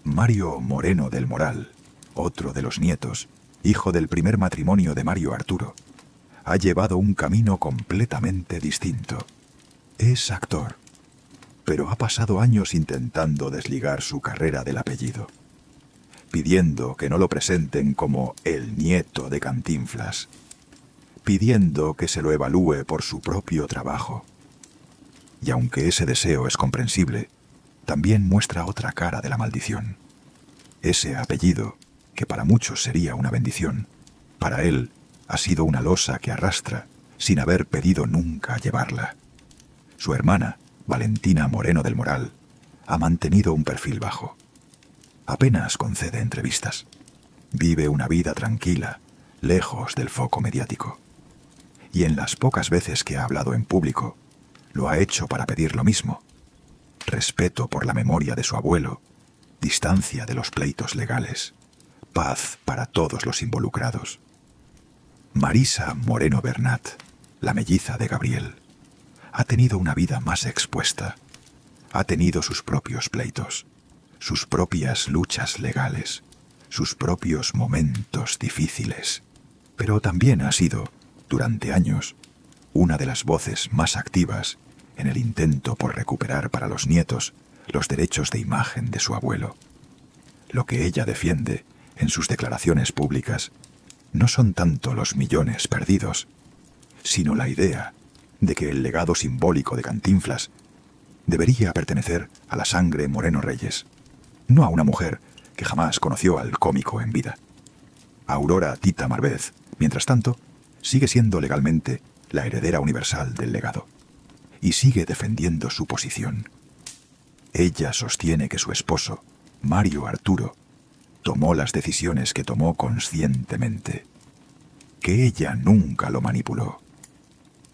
Mario Moreno del Moral, otro de los nietos, hijo del primer matrimonio de Mario Arturo, ha llevado un camino completamente distinto. Es actor, pero ha pasado años intentando desligar su carrera del apellido, pidiendo que no lo presenten como el nieto de Cantinflas, pidiendo que se lo evalúe por su propio trabajo. Y aunque ese deseo es comprensible, también muestra otra cara de la maldición. Ese apellido, que para muchos sería una bendición, para él ha sido una losa que arrastra sin haber pedido nunca llevarla. Su hermana, Valentina Moreno del Moral, ha mantenido un perfil bajo. Apenas concede entrevistas. Vive una vida tranquila, lejos del foco mediático. Y en las pocas veces que ha hablado en público, lo ha hecho para pedir lo mismo: respeto por la memoria de su abuelo, distancia de los pleitos legales, paz para todos los involucrados. Marisa Moreno Bernat, la melliza de Gabriel, ha tenido una vida más expuesta. Ha tenido sus propios pleitos, sus propias luchas legales, sus propios momentos difíciles. Pero también ha sido, durante años, una de las voces más activas en el intento por recuperar para los nietos los derechos de imagen de su abuelo. Lo que ella defiende en sus declaraciones públicas no son tanto los millones perdidos, sino la idea de que el legado simbólico de Cantinflas debería pertenecer a la sangre Moreno Reyes, no a una mujer que jamás conoció al cómico en vida. Aurora Tita Marbez, mientras tanto, sigue siendo legalmente la heredera universal del legado y sigue defendiendo su posición. Ella sostiene que su esposo, Mario Arturo, tomó las decisiones que tomó conscientemente, que ella nunca lo manipuló,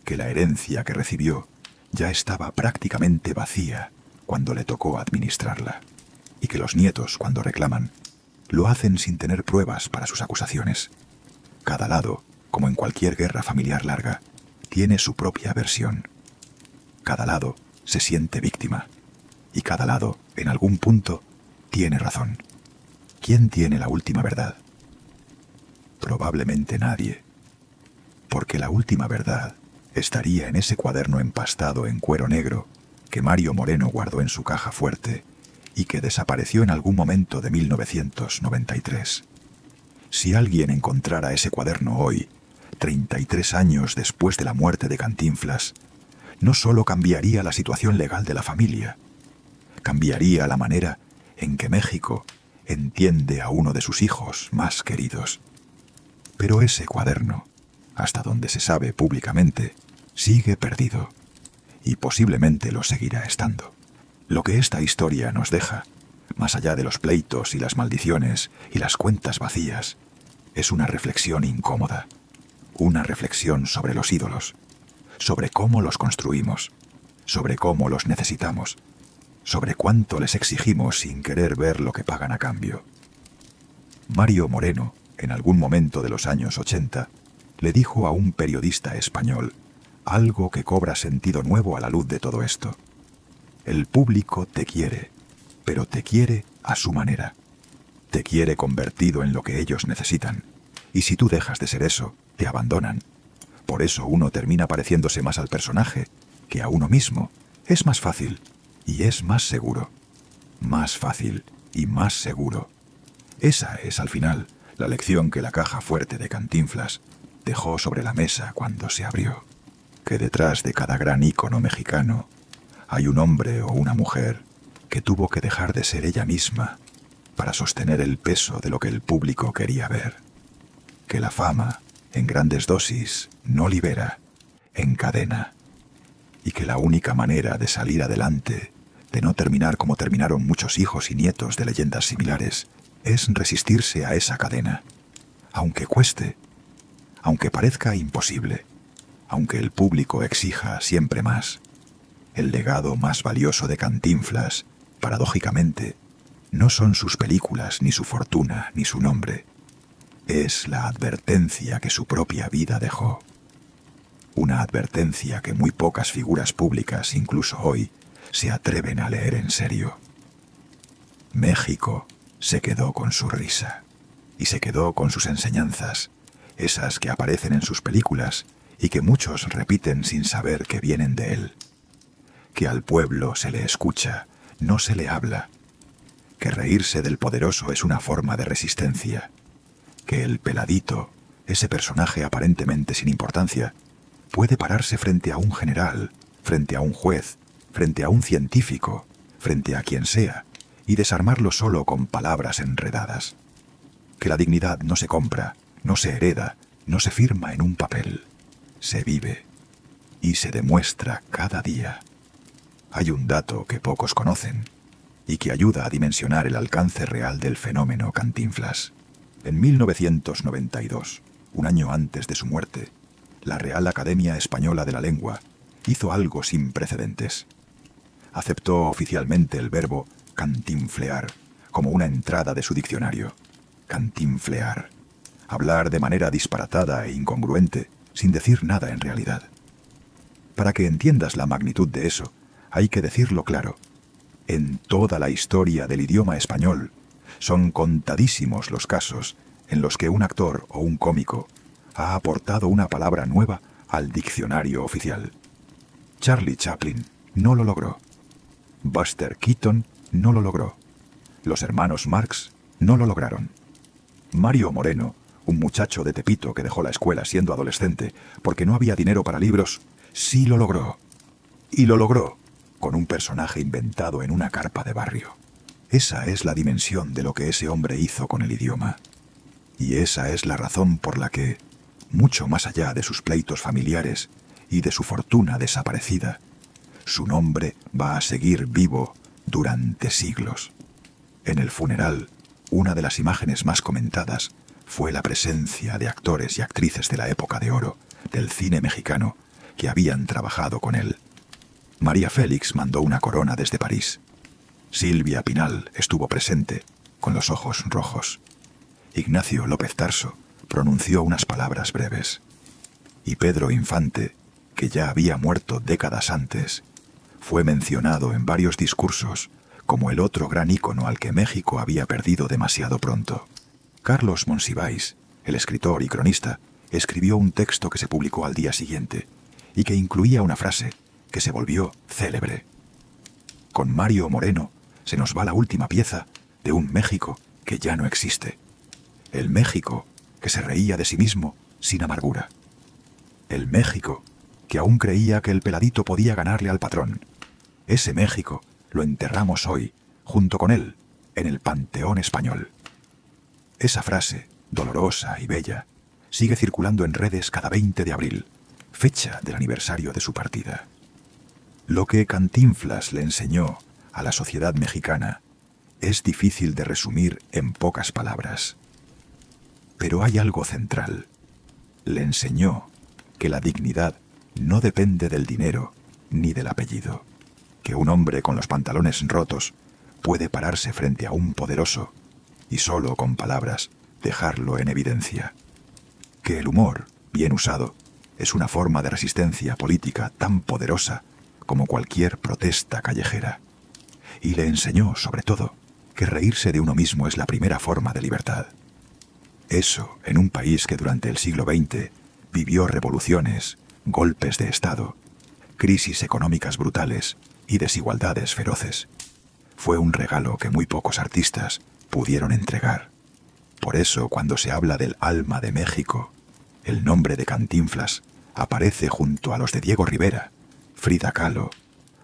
que la herencia que recibió ya estaba prácticamente vacía cuando le tocó administrarla, y que los nietos, cuando reclaman, lo hacen sin tener pruebas para sus acusaciones. Cada lado, como en cualquier guerra familiar larga, tiene su propia versión. Cada lado se siente víctima, y cada lado, en algún punto, tiene razón. ¿Quién tiene la última verdad? Probablemente nadie, porque la última verdad estaría en ese cuaderno empastado en cuero negro que Mario Moreno guardó en su caja fuerte y que desapareció en algún momento de 1993. Si alguien encontrara ese cuaderno hoy, 33 años después de la muerte de Cantinflas, no solo cambiaría la situación legal de la familia, cambiaría la manera en que México entiende a uno de sus hijos más queridos. Pero ese cuaderno, hasta donde se sabe públicamente, sigue perdido y posiblemente lo seguirá estando. Lo que esta historia nos deja más allá de los pleitos y las maldiciones y las cuentas vacías, es una reflexión incómoda, una reflexión sobre los ídolos, sobre cómo los construimos, sobre cómo los necesitamos, sobre cuánto les exigimos sin querer ver lo que pagan a cambio. Mario Moreno, en algún momento de los años 80, le dijo a un periodista español algo que cobra sentido nuevo a la luz de todo esto. El público te quiere, pero te quiere a su manera. Te quiere convertido en lo que ellos necesitan, y si tú dejas de ser eso, te abandonan. Por eso uno termina pareciéndose más al personaje que a uno mismo. Es más fácil y es más seguro. Más fácil y más seguro. Esa es, al final, la lección que la caja fuerte de Cantinflas dejó sobre la mesa cuando se abrió. Que detrás de cada gran ícono mexicano hay un hombre o una mujer que tuvo que dejar de ser ella misma para sostener el peso de lo que el público quería ver. Que la fama, en grandes dosis, no libera, encadena. Y que la única manera de salir adelante, de no terminar como terminaron muchos hijos y nietos de leyendas similares, es resistirse a esa cadena. Aunque cueste, aunque parezca imposible, aunque el público exija siempre más. El legado más valioso de Cantinflas, paradójicamente, no son sus películas, ni su fortuna, ni su nombre. Es la advertencia que su propia vida dejó. Una advertencia que muy pocas figuras públicas, incluso hoy, se atreven a leer en serio. México se quedó con su risa, y se quedó con sus enseñanzas, esas que aparecen en sus películas y que muchos repiten sin saber que vienen de él. Que al pueblo se le escucha, no se le habla. Que reírse del poderoso es una forma de resistencia. Que el peladito, ese personaje aparentemente sin importancia, puede pararse frente a un general, frente a un juez, frente a un científico, frente a quien sea, y desarmarlo solo con palabras enredadas. Que la dignidad no se compra, no se hereda, no se firma en un papel. Se vive y se demuestra cada día. Hay un dato que pocos conocen y que ayuda a dimensionar el alcance real del fenómeno Cantinflas. En 1992, un año antes de su muerte, la Real Academia Española de la Lengua hizo algo sin precedentes. Aceptó oficialmente el verbo cantinflear como una entrada de su diccionario. Cantinflear. Hablar de manera disparatada e incongruente, sin decir nada en realidad. Para que entiendas la magnitud de eso, hay que decirlo claro. En toda la historia del idioma español, son contadísimos los casos en los que un actor o un cómico ha aportado una palabra nueva al diccionario oficial. Charlie Chaplin no lo logró. Buster Keaton no lo logró. Los hermanos Marx no lo lograron. Mario Moreno, un muchacho de Tepito que dejó la escuela siendo adolescente porque no había dinero para libros, sí lo logró. Y lo logró con un personaje inventado en una carpa de barrio. Esa es la dimensión de lo que ese hombre hizo con el idioma. Y esa es la razón por la que, mucho más allá de sus pleitos familiares y de su fortuna desaparecida, su nombre va a seguir vivo durante siglos. En el funeral, una de las imágenes más comentadas fue la presencia de actores y actrices de la época de oro del cine mexicano que habían trabajado con él. María Félix mandó una corona desde París. Silvia Pinal estuvo presente, con los ojos rojos. Ignacio López Tarso pronunció unas palabras breves. Y Pedro Infante, que ya había muerto décadas antes, fue mencionado en varios discursos como el otro gran ícono al que México había perdido demasiado pronto. Carlos Monsiváis, el escritor y cronista, escribió un texto que se publicó al día siguiente y que incluía una frase que se volvió célebre. Con Mario Moreno se nos va la última pieza de un México que ya no existe. El México que se reía de sí mismo sin amargura. El México que aún creía que el peladito podía ganarle al patrón. Ese México lo enterramos hoy, junto con él, en el Panteón Español. Esa frase, dolorosa y bella, sigue circulando en redes cada 20 de abril, fecha del aniversario de su partida. Lo que Cantinflas le enseñó a la sociedad mexicana es difícil de resumir en pocas palabras. Pero hay algo central. Le enseñó que la dignidad no depende del dinero ni del apellido, que un hombre con los pantalones rotos puede pararse frente a un poderoso y solo con palabras dejarlo en evidencia, que el humor, bien usado, es una forma de resistencia política tan poderosa como cualquier protesta callejera. Y le enseñó, sobre todo, que reírse de uno mismo es la primera forma de libertad. Eso en un país que durante el siglo XX vivió revoluciones, golpes de Estado, crisis económicas brutales y desigualdades feroces. Fue un regalo que muy pocos artistas pudieron entregar. Por eso, cuando se habla del alma de México, el nombre de Cantinflas aparece junto a los de Diego Rivera, Frida Kahlo,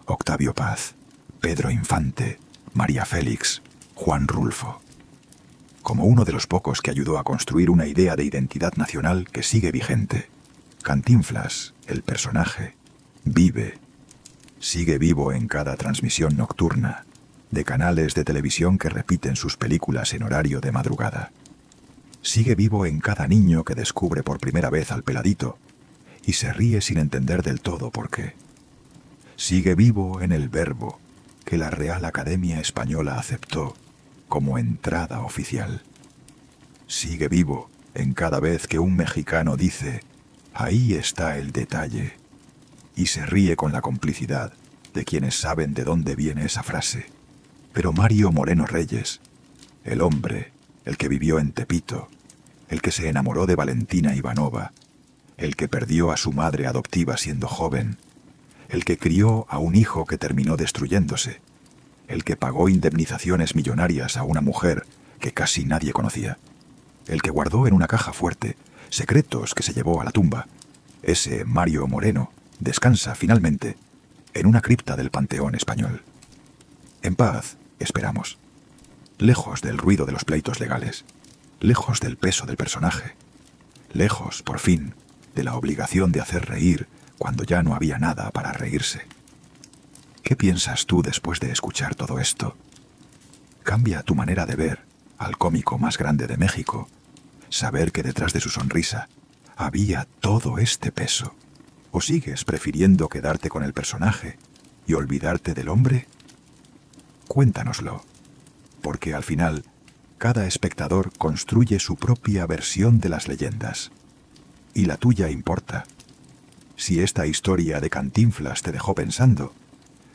Octavio Paz, Pedro Infante, María Félix, Juan Rulfo. Como uno de los pocos que ayudó a construir una idea de identidad nacional que sigue vigente, Cantinflas, el personaje, sigue vivo en cada transmisión nocturna de canales de televisión que repiten sus películas en horario de madrugada. Sigue vivo en cada niño que descubre por primera vez al peladito y se ríe sin entender del todo por qué. Sigue vivo en el verbo que la Real Academia Española aceptó como entrada oficial. Sigue vivo en cada vez que un mexicano dice «Ahí está el detalle» y se ríe con la complicidad de quienes saben de dónde viene esa frase. Pero Mario Moreno Reyes, el hombre, el que vivió en Tepito, el que se enamoró de Valentina Ivanova, el que perdió a su madre adoptiva siendo joven, el que crió a un hijo que terminó destruyéndose, el que pagó indemnizaciones millonarias a una mujer que casi nadie conocía, el que guardó en una caja fuerte secretos que se llevó a la tumba, ese Mario Moreno descansa finalmente en una cripta del Panteón Español. En paz, esperamos, lejos del ruido de los pleitos legales, lejos del peso del personaje, lejos, por fin, de la obligación de hacer reír cuando ya no había nada para reírse. ¿Qué piensas tú después de escuchar todo esto? ¿Cambia tu manera de ver al cómico más grande de México saber que detrás de su sonrisa había todo este peso? ¿O sigues prefiriendo quedarte con el personaje y olvidarte del hombre? Cuéntanoslo, porque al final cada espectador construye su propia versión de las leyendas. Y la tuya importa. Si esta historia de Cantinflas te dejó pensando,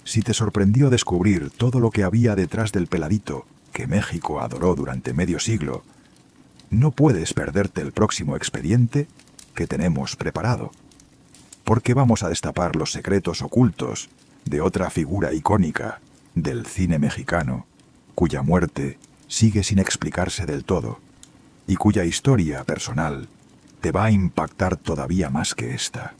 si te sorprendió descubrir todo lo que había detrás del peladito que México adoró durante medio siglo, no puedes perderte el próximo expediente que tenemos preparado, porque vamos a destapar los secretos ocultos de otra figura icónica del cine mexicano, cuya muerte sigue sin explicarse del todo y cuya historia personal te va a impactar todavía más que esta.